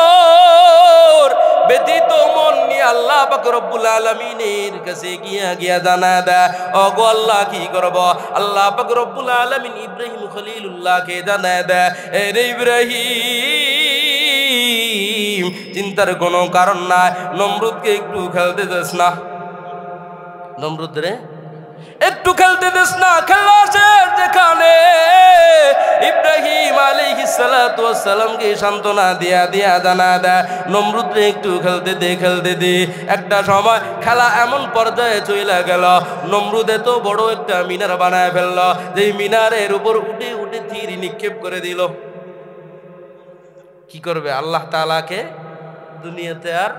ব্যতীত মন নিয়ে আল্লাহ পাক রব্বুল আলামিনের কাছে গিয়া জানা দেয়, ও গো আল্লাহ কি করব? আল্লাহ পাক রব্বুল আলামিন ইব্রাহিম খলিলুল্লাহকে জানা দেয়, এ ইব্রাহিম, চিন্তার কোনো কারণ নাই, নমরুদকে একটু খেলতে দেস না। নমরুদ রে একটু খেলতে দেস না। খেলা শেষ যেখানে, ইব্রাহিম আলাইহিস সালাতু ওয়াস সালামকে সান্ত্বনা দিয়া জানা দেয়, নমরুদ রে একটু খেলতে দে। একটা সময় খেলা এমন পর্যায়ে চলে গেল, নমরুদ এত বড় একটা মিনার বানায় ফেলল, যে মিনারের উপর উঠে তীর নিক্ষেপ করে দিল। কি করবে? আল্লাহ তাআলাকে দুনিয়াতে আর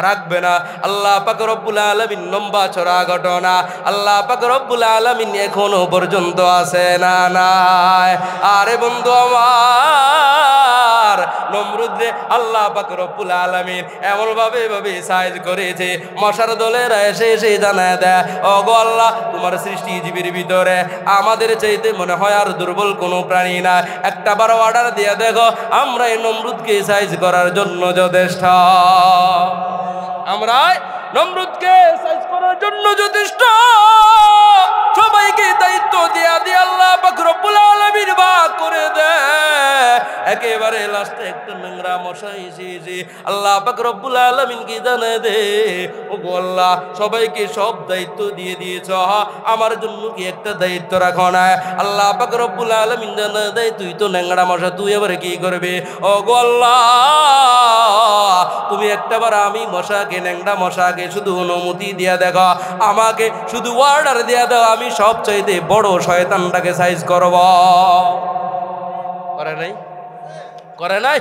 রাখবে না। আল্লাহ পাক রব্বুল আলামিন লম্বা চড়া ঘটনা, আল্লাহ পাক রব্বুল আলামিন এখনো পর্যন্ত আছে না নাই? আরে বন্ধু আমার, নমরুদ রে আল্লাহ পাক রব্বুল আলামিন এমন ভাবে সাইজ করেছে, মশার দলেরা এসে জানায় দেয়, ও গো আল্লাহ, তোমার সৃষ্টি জীবের ভিতরে আমাদের চাইতে মনে হয় আর দুর্বল কোনো প্রাণী না। একটা বার অর্ডার দিয়ে দেখো, আমরা এই নমরুদকে সাইজ করার জন্য যথেষ্ট। আমরা নমরুদকে সাইজ করার জন্য যথেষ্ট। সবাইকে দায়িত্ব দিয়া আল্লাহ পাক রব্বুল আলামিন ভাগ করে দেয়। একেবারে লাস্টে একটা নোংরা মশাই এসে আল্লাহ পাক রব্বুল আলামিন কি জানায় দে, ও গো আল্লাহ, সবাইকে সব দায়িত্ব দিয়ে দিয়েছ, আমার জন্য কি একটা দায়িত্ব রাখো না? আল্লাহ পাক রব্বুল আলামিন জানায় দেয়, তুই তো নোংরা মশা, তুই এবারে কি করবে? ও গো আল্লাহ, তুমি একটাবার আমি মশাকে, নোংরা মশাকে শুধু অনুমতি দিয়া দেখো, আমাকে শুধু অর্ডার দিয়া দাও, আমি সবচাইতে বড় শয়তানটাকে সাইজ করব। করে নাই?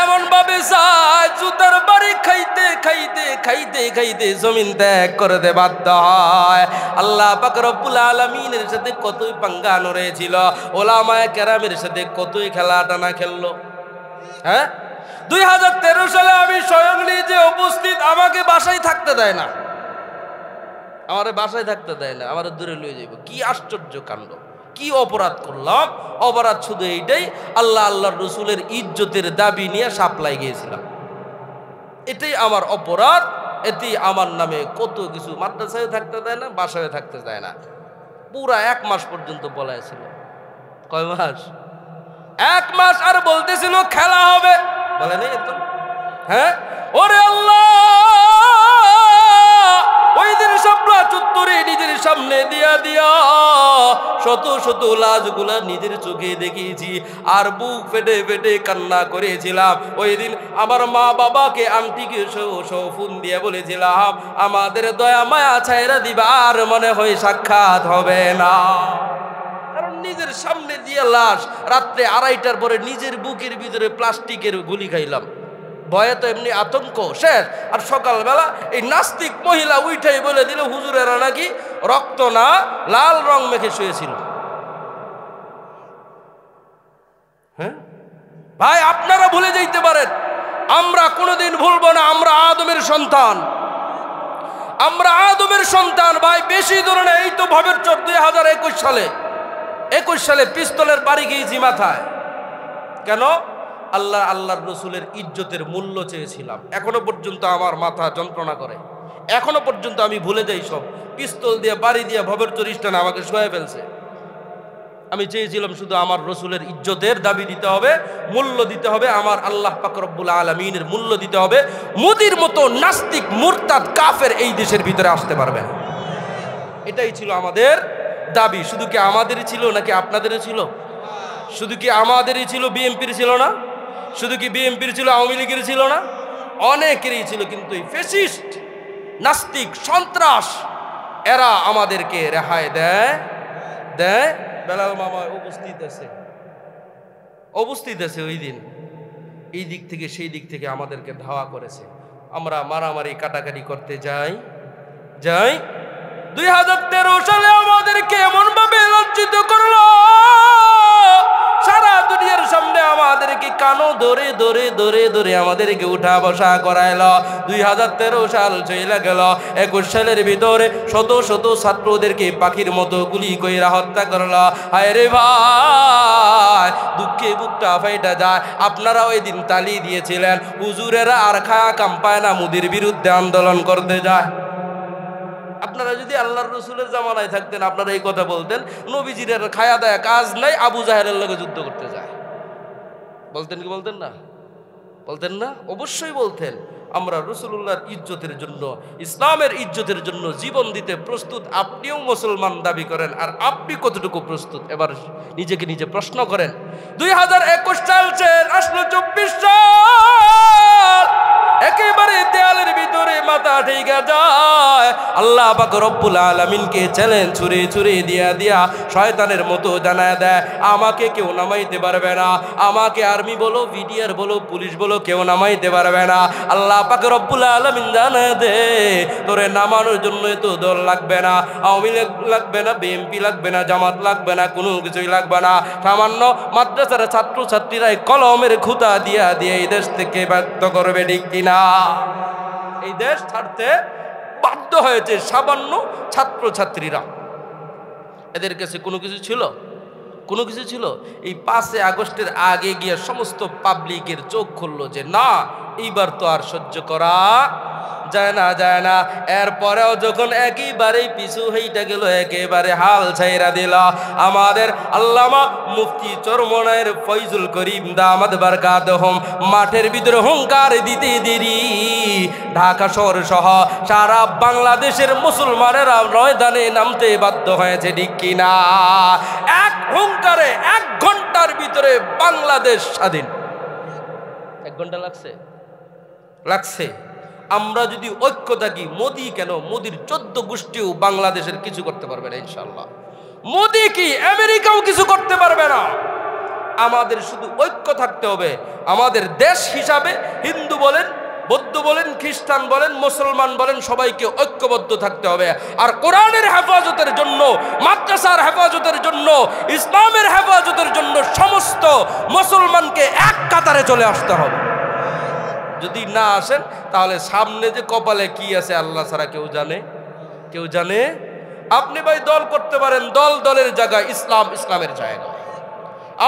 এমন ভাবে সাইজ জুতার বাড়ি খাইতে জমিন ত্যাগ করতে বাধ্য হয়। আল্লাহ পাক রব্বুল আলামিনের সাথে কতই পাঙ্গা নড়েছিল, ওলামায়ে কেরামের সাথে কতই খেলা টানা খেললো। হ্যাঁ, 2013 সালে আমি স্বয়ং নিজে উপস্থিত, আমাকে বাসায় থাকতে দেয় না, আমার দূরে লয়ে যাইব। কি আশ্চর্য কাণ্ড! কি অপরাধ করলাম? অপরাধ শুধু এইটাই, আল্লাহর রসুলের ইজ্জতের দাবি নিয়ে সাপ্লাই গিয়েছিলাম, এটাই আমার অপরাধ। এতেই আমার নামে কত কিছু, মাদ্রাসায় থাকতে দেয় না, বাসায় থাকতে দেয় না। পুরা 1 মাস পর্যন্ত বলাইছিল। কয় মাস? 1 মাস। আর বলতেছিল খেলা হবে, বলে নেই একদম হ্যাঁ, ওরে আল্লাহ, ওই দিন শাপলা চত্বরে নিজের সামনে দিয়া দিয়া শত শত লাশগুলা নিজের চোখে দেখিয়েছি, আর বুক ফেটে ফেটে কান্না করেছিলাম। ওই দিন আমার মা বাবাকে আংটিকে ফোন দিয়ে বলেছিলাম, আমাদের দয়া মায়া ছাইরা দিবা, আর মনে হয় সাক্ষাৎ হবে না। কারণ নিজের সামনে দিয়ে লাশ, রাত্রে 2:30টার পরে নিজের বুকের ভিতরে প্লাস্টিকের গুলি খাইলাম, ভয়ে তো এমনি আতঙ্ক শেষ। আর সকালবেলা এই নাস্তিক মহিলা উঠাই বলে দিল হুজুরেরা নাকি রক্ত না লাল রং মেখে শুয়েছিল। হ্যাঁ ভাই, আপনারা ভুলে যাইতে পারেন, আমরা কোনোদিন ভুলবো না, আমরা আদমের সন্তান, আমরা আদমের সন্তান। ভাই বেশি দূরে না, এই তো ভবের চর 2021 সালে পিস্তলের বাড়ি গিয়েছি মাথায়। কেন? আল্লাহর রসুলের ইজ্জতের মূল্য চেয়েছিলাম। এখনো পর্যন্ত আমার মাথা যন্ত্রণা করে, এখনো পর্যন্ত আমি ভুলে যাই সব। পিস্তল দিয়ে বাড়ি দিয়ে ভবের চর স্থানে আমাকে শোয়ে ফেলছে। আমি চেয়েছিলাম শুধু আমার রসুলের ইজ্জতের দাবি দিতে হবে, মূল্য দিতে হবে, আমার আল্লাহ পাক রব্বুল আলামিনের মূল্য দিতে হবে। মোদির মতো নাস্তিক মুরতাদ কাফের এই দেশের ভিতরে আসতে পারবে না। এটাই ছিল আমাদের দাবি। শুধু কি আমাদেরই ছিল নাকি আপনাদেরও ছিল? শুধু কি আমাদেরই ছিল, বিএনপির ছিল না? শুধু কি বিএনপির ছিল, আওয়ামী লীগের ছিল না? অনেকেরই ছিল। কিন্তু এই ফ্যাসিস্ট নাস্তিক সন্ত্রাস এরা আমাদেরকে রেহাই দেয়। বেলাল মামা উপস্থিত আছে ওই দিন, এই দিক থেকে সেই দিক থেকে আমাদেরকে ধাওয়া করেছে। আমরা মারামারি কাটাকাটি করতে যাই 2013 সালে আমাদেরকে এমন ভাবে লজ্জিত করলো, সারা দুনিয়ার সামনে আমাদেরকে কানো ধরে ধরে ধরে ধরে আমাদেরকে উঠা বসা করাইলো। 2013 সাল চলে গেল, 21 সালের ভিতরে শত শত ছাত্রদেরকে পাখির মতো গুলি কইরা হত্যা করলো। হায় রে ভাই, দুঃখে বুকটা ফাইটা যায়। আপনারা ওই দিন তালি দিয়েছিলেন, হুজুরেরা আর খায়া কাম্পায় না মুদির বিরুদ্ধে আন্দোলন করতে যায়। আপনারা যদি আল্লাহর রসুলের জামানায় থাকতেন, আপনারা এই কথা বলতেন, নবীজির খায়া দেয়া কাজ নাই, আবু জাহেলের লগে যুদ্ধ করতে যায়। বলতেন কি বলতেন না? বলতেন না? অবশ্যই বলতেন। আমরা রাসূলুল্লাহর ইজ্জতের জন্য, ইসলামের ইজ্জতের জন্য জীবন দিতে প্রস্তুত। আপনিও মুসলমান দাবি করেন, আর আপনি কতটুকু প্রস্তুত এবার নিজেকে নিজে প্রশ্ন করেন। 2021 সাল আসলো, 24 সাল একেবারে দেয়ালের ভিতরে মাথা ঠেকে যায়। আল্লাহ পাক রব্বুল আলামিনকে চ্যালেঞ্জ ছুড়ে ছুড়ে দিয়া শয়তানের মতো জানায় দেয়, আমাকে কেউ নামাইতে পারবে না, আমাকে আর্মি বলো, বিডিআর বলো, পুলিশ বলো, কেউ নামাইতে পারবে না। আল্লাহ পাক রব্বুল আলামিন জানায় দে, তোরে নামানোর জন্য তো দল লাগবে না, আওয়ামী লীগ লাগবে না, বিএনপি লাগবে না, জামাত লাগবে না, কোনো কিছুই লাগবে না। সামান্য মাদ্রাসার ছাত্রছাত্রীরা কলমের খুঁতা দিয়া দিয়ে এই দেশ থেকে বাধ্য করবে, ঠিক কিনা? এই দেশ ছাড়তে বাধ্য হয়েছে সামান্য ছাত্রছাত্রীরা। এদের কাছে কোনো কিছু ছিল? কোনো কিছু ছিল? এই 5 আগস্টের আগে গিয়ে সমস্ত পাবলিকের চোখ খুললো যে না, এইবার তো আর সহ্য করা যায় না। এরপরেও যখন একেবারেই পিছু হইটা গেল, একেবারে হাল ছাইরা দিল, আমাদের আল্লামা মুফতি চরমনায়ের ফয়জুল করিম দামাত বারকাতুহুম মাঠের ভিতরে হুঙ্কার দিতে দেরি, ঢাকা শহর সহ সারা বাংলাদেশের মুসলমানেরা ময়দানে নামতে বাধ্য হয়েছে, ঠিক কিনা? এক হুঙ্কারে 1 ঘন্টার ভিতরে বাংলাদেশ স্বাধীন। 1 ঘন্টা লাগছে। আমরা যদি ঐক্য থাকি, মোদি কেন, মোদির 14 গোষ্ঠীও বাংলাদেশের কিছু করতে পারবে না ইনশাআল্লাহ। মোদি কি আমেরিকাও কিছু করতে পারবে না। আমাদের শুধু ঐক্য থাকতে হবে। আমাদের দেশ হিসাবে হিন্দু বলেন, বৌদ্ধ বলেন, খ্রিস্টান বলেন, মুসলমান বলেন, সবাইকে ঐক্যবদ্ধ থাকতে হবে। আর কোরআনের হেফাজতের জন্য, মাদ্রাসার হেফাজতের জন্য, ইসলামের হেফাজতের জন্য সমস্ত মুসলমানকে এক কাতারে চলে আসতে হবে। যদি না আসেন তাহলে সামনে যে কপালে কি আছে আল্লাহ ছাড়া কেউ জানে? আপনি ভাই দল করতে পারেন, দলের জায়গায় ইসলাম ইসলামের জায়গায়,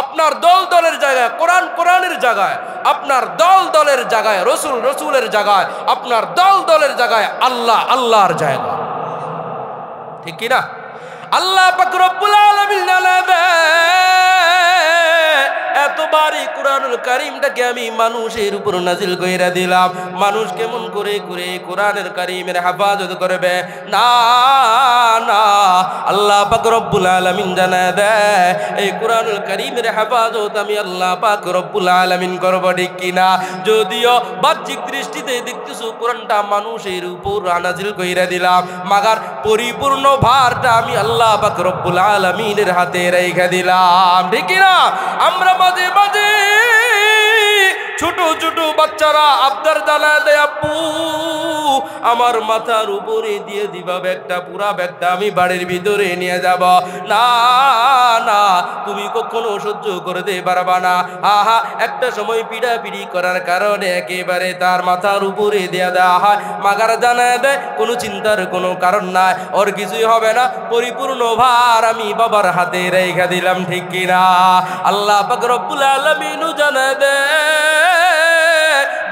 আপনার দলের জায়গায় কোরআন কোরআনের জায়গায়, আপনার দলের জায়গায় রসুল রসুলের জায়গায়, আপনার দলের জায়গায় আল্লাহ আল্লাহর জায়গা, ঠিক কি না? আল্লাহ পাক রব্বুল আলামিন জানাবে, এতবারই কোরআন কোরআনুল কারীমটাকে আমি মানুষের উপর নাজিল কইরা দিলাম। মানুষ কেমন করে করে কোরআনের কারীমের হেফাজত করবে? না না, আল্লাহ পাক রব্বুল আলামিন জানায় দেয় এই কোরআনুল কারীমের হেফাজত আমি আল্লাহ পাক রব্বুল আলামিন করব, ঠিক কিনা? যদিও বাহ্যিক দৃষ্টিতে দেখতেছো কোরআনটা মানুষের উপর নাজিল কইরা দিলাম, মাগার পরিপূর্ণ ভারটা আমি আল্লাহ পাক রব্বুল আলামিনের হাতে রেখে দিলাম, ঠিক কিনা? আমরা মাঝে মাঝে ছোট ছোট বাচ্চারা আবদার জানায় দেয়, আব্বু আমার মাথার উপরে দিয়ে দিবা ব্যাগটা, পুরা ব্যাগটা আমি বাড়ির ভিতরে নিয়ে যাব। না না, তুমি কখনো সহ্য করতে পারবা না। আহা, একটা সময় পিড়াপিড়ি করার কারণে একেবারে তার মাথার উপরে দেয়া দেওয়া হয়। মাগার জানায় দেয় কোনো চিন্তার কোনো কারণ নাই, ওর কিছুই হবে না, পরিপূর্ণ ভার আমি বাবার হাতে রেখে দিলাম, ঠিক কিনা? আল্লাহ পাক রব্বুল আলামিন জানায় দেয়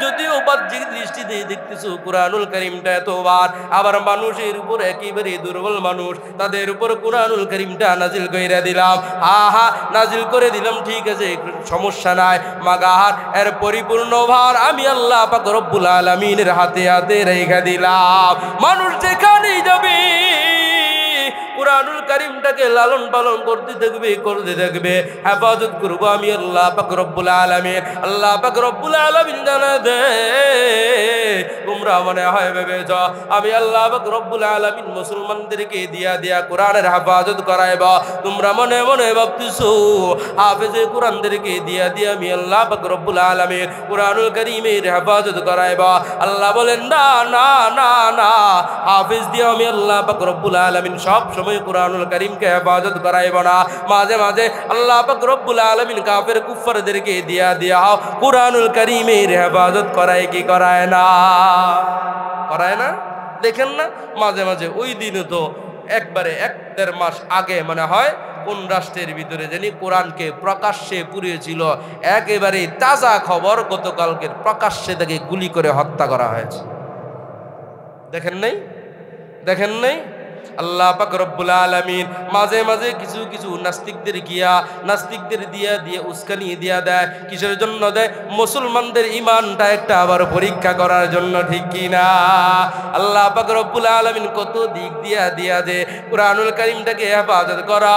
যদিও বাহ্যিক দৃষ্টিতে দেখতেছো কোরআনুল কারীমটা এতবার, আবার মানুষের উপর একেবারে দুর্বল মানুষ, তাদের উপর কোরআনুল কারীমটা নাজিল কইরা দিলাম। আহা, নাজিল করে দিলাম, ঠিক আছে, সমস্যা নাই, মাগার এর পরিপূর্ণ ভার আমি আল্লাহ পাক রব্বুল আলামিনের হাতে হাতে রেখে দিলাম। মানুষ যেখানেই যাবে কোরআনুল কারীমটাকে লালন পালন করতে থাকবে, হেফাজত করবো আমি আল্লাহ পাক রব্বুল আলামিন। আল্লাহ পাক রব্বুল আলামিন জানা দে তোমরা মনে হয় ভেবেছ আমি আল্লাহ পাক রব্বুল আলামিন মুসলমানদেরকে দিয়া কোরআনের হেফাজত করাইব। তোমরা মনে মনে ভাবতেছো হাফেজে কোরআনদেরকে দিয়া আমি আল্লাহ পাক রব্বুল আলামিন কোরআনুল কারীমের হেফাজত করাইব। আল্লাহ বলেন না না না না, হাফেজ দিয়ে আমি আল্লাহ পাক রব্বুল আলামিন সব সময় কোরআনুল কারীমকে হেফাজত করাইব না। মাঝে মাঝে আল্লাহ পাক রব্বুল আলামিন কাফের কুফারদেরকে দিয়া কোরআনুল কারীমের হেফাজত করায় কি করায় না? করায় না? দেখেন না মাঝে মাঝে ওই দিনও তো একবারে 1-1.5 মাস আগে মনে হয় কোন রাষ্ট্রের ভিতরে জানি কোরআনকে প্রকাশ্যে পুড়িয়েছিল, একেবারে তাজা খবর, গতকালকে প্রকাশ্যে তাকে গুলি করে হত্যা করা হয়েছে। দেখেন নাই? দেখেন নাই? আল্লাহ পাক রব্বুল আলামিন মাঝে মাঝে কিছু কিছু নাস্তিকদের দিয়ে উস্কানি দিয়া দেয়। কিসের জন্য দেয়? মুসলমানদের ঈমানটা একটা আবার পরীক্ষা করার জন্য, ঠিক কিনা? আল্লাহ পাক রব্বুল আলামিন কত দিক দিয়া যে কোরআনুল কারীমটাকে হেফাজত করা।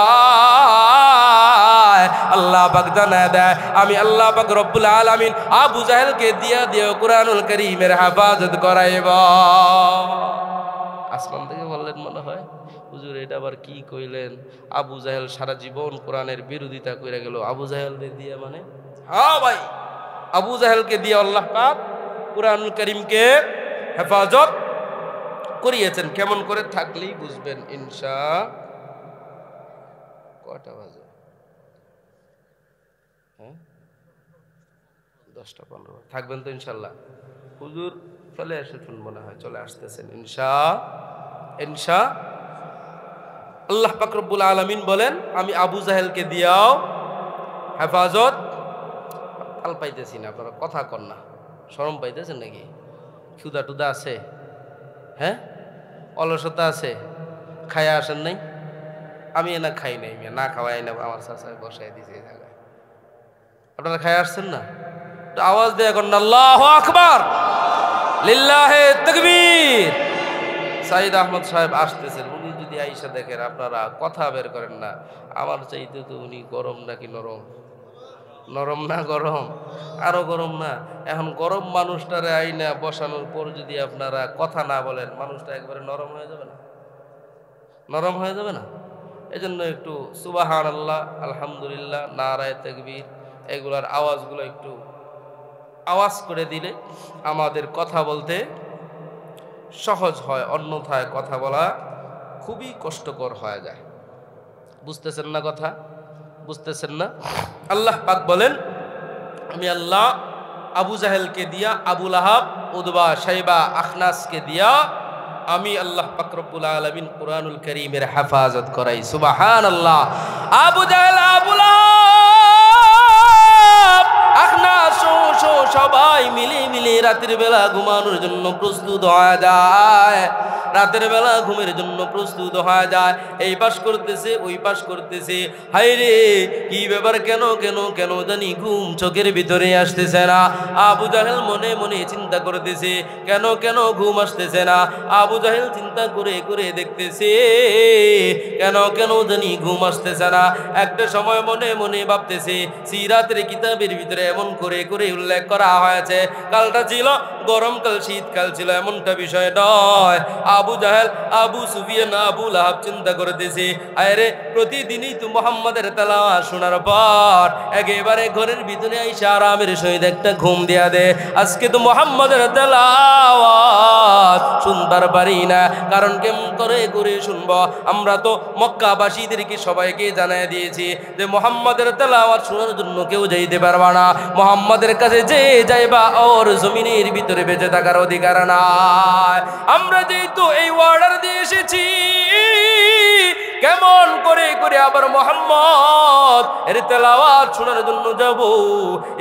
আল্লাহ পাক জানায় দেয় আমি আল্লাহ পাক রব্বুল আলামিন আবু জাহেলকে দিয়া কোরআনুল কারীমের হেফাজত করাইব। আসমান থেকে বললেন মনে হয়, হুজুর এটা আবার কি কইলেন? আবু জাহেল সারা জীবন কোরআনের বিরোধিতা করে গেল, আবু জাহেলকে দিয়ে মানে? হ্যাঁ ভাই, আবু জাহেলকে দিয়ে আল্লাহ পাক কোরআনুল কারীমকে হেফাজত করিয়েছেন। কেমন করে থাকলেই বুঝবেন ইনশা। কয়টা বাজে? হ্যাঁ, 10:15 থাকবেন তো ইনশাল্লাহ? হুজুর চলে এসেছেন মনে হয়, চলে আসতেছেন ইনশা। আল্লাহ পাক রব্বুল আলামিন বলেন আমি আবু জাহেলকে দিয়াও হেফাজত। কাল পাইতেছি না, আপনারা কথা কন না, শরম পাইতেছেন নাকি? ক্ষুধা টুদা আছে? হ্যাঁ, অলসতা আছে? খায়া আসেন নাই? আমি না খাই নাই, না খাওয়াই না, আমার চাচায় বসাই দিয়েছে এই জায়গায়। আপনারা খায়া আসছেন না? আওয়াজ দেয়া করেন আল্লাহু আকবার, লিল্লাহে তাকবীর। সাইদ আহমদ সাহেব আসতেছেন, উনি যদি আইসা দেখেন আপনারা কথা বের করেন না। আমার চাইতে তো উনি গরম নাকি নরম? নরম না গরম? আরো গরম না? এখন গরম মানুষটারে আইনা বসানোর পর যদি আপনারা কথা না বলেন, মানুষটা একবারে নরম হয়ে যাবে না? নরম হয়ে যাবে না? এজন্য একটু সুবহানাল্লাহ, আলহামদুলিল্লাহ, নারায়ে তাকবীর এগুলার আওয়াজগুলো একটু আওয়াজ করে দিলে আমাদের কথা বলতে সহজ হয়, অন্যথায় কথা বলা খুবই কষ্টকর হয়ে যায়। বুঝতেছেন না কথা? বুঝতেছেন না? আল্লাহ পাক বলেন আমি আল্লাহ আবু জাহেলকে দিয়া, আবু লাহাব, উদবা, শাইবা, আখনাসকে দিয়া আমি আল্লাহ পাক রব্বুল আলামিন কোরআনুল কারীমের হেফাজত করাই। সুবহানাল্লাহ। আবু জাহেল, আবু লাহাব, আখনাস সবাই মিলে রাতের বেলা ঘুমানোর জন্য প্রস্তুত হয়ে যায়। রাতের বেলা ঘুমের জন্য প্রস্তুত হয়ে যায়, এই পাশ করতেছে ওই পাশ করতেছে। হায় রে কি ব্যাপার, কেন কেন কেন জানি ঘুম চোখের ভিতরে আসতেছে না। আবু জাহেল মনে মনে চিন্তা করতেছে কেন কেন ঘুম আসতেছে না। আবু জাহেল চিন্তা করে করে দেখতেছে কেন কেন জানি ঘুম আসতেছে না। একটা সময় মনে মনে ভাবতেছে সিরাতের কিতাবের ভিতরে এমন করে করে উল্লেখ করা হয়েছে, কালটা ছিল গরমকাল, শীতকাল ছিল, এমনটা বিষয় নয়। আবু জাহেল, আবু সুফিয়ান, আবু লাহাব চিন্তা করতেছে আরে প্রতিদিনই তো মুহাম্মাদের তেলাওয়াত শোনার পর একেবারে ঘরের ভিতরে আইসা আরামের সহিত একটা ঘুম দিয়া দে। আজকে তো মুহাম্মাদের তেলাওয়াত শুনবার পারি না, কারণ কেমন করে করে শুনবো? আমরা তো মক্কাবাসীদেরকে সবাইকে জানাই দিয়েছি যে মুহাম্মাদের তেলাওয়াত শোনার জন্য কেউ যাইতে পারবা না। মুহাম্মাদের কাছে যে যাইবা ওর জমিনের ভিতরে বেঁচে থাকার অধিকার নাই। আমরা যেহেতু এই অর্ডার দিয়ে এসেছি, কেমন করে করে আবার মুহাম্মদ এর তেলাওয়াত শোনার জন্য যাব?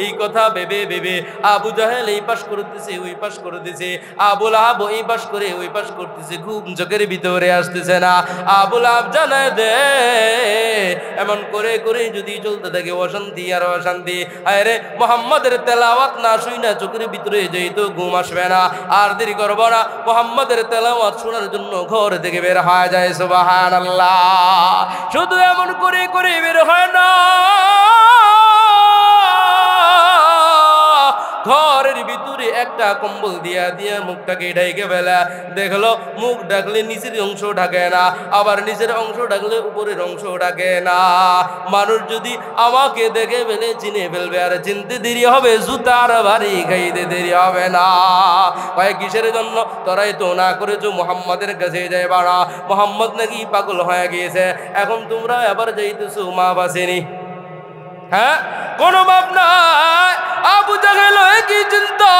এই কথা ভেবে ভেবে আবু জাহেল এই পাশ করতেছে ওই পাশ করতেছে, আবু লাহাব এই পাশ করে ওই পাশ করতেছে, ঘুম চোখের ভিতরে আসতেছে না। আবু লাহাব জানায় দে এমন করে করে যদি চলতে থাকে অশান্তি আর অশান্তি। আরে মুহাম্মাদের তেলাওয়াত না শুই না চোখের ভিতরে যেহেতু ঘুম আসবে না, আর দেরি করবো না, মুহাম্মাদের তেলাওয়াত শোনার জন্য ঘর থেকে বের হয়ে যায়। সুবহানাল্লাহ। শুধু এমন করে করে বের হয় না, ঘরের ভিতরে একটা কম্বল দিয়া দিয়া মুখটাকে ঢেকে ফেলা। দেখলো মুখ ঢাকলে নিচের অংশ ঢাকে না, আবার নিচের অংশ ঢাকলে উপরের অংশ ঢাকে না। মানুষ যদি আমাকে দেখে ফেলে চিনে ফেলবে, আর চিনতে দেরি হবে, জুতার বাড়ি খাইতে দেরি হবে না। কয় কিসের জন্য? তোরাই তো না করেছো মুহাম্মাদের কাছে যাইবা না, মুহাম্মদ নাকি পাগল হয়ে গিয়েছে, এখন তোমরা আবার যাইতেছো মা বাসেনি। হ্যাঁ, কোনো বাপ নাই। আবু জাহেল কি চিন্তা,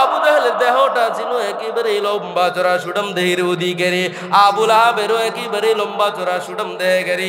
আবু জাহেলের দেহটা ছিল একেবারে লম্বা চড়া সুডম দেহের ওদিকে, আবু লাহাবেরও একেবারে লম্বা চড়া সুডম দেহের,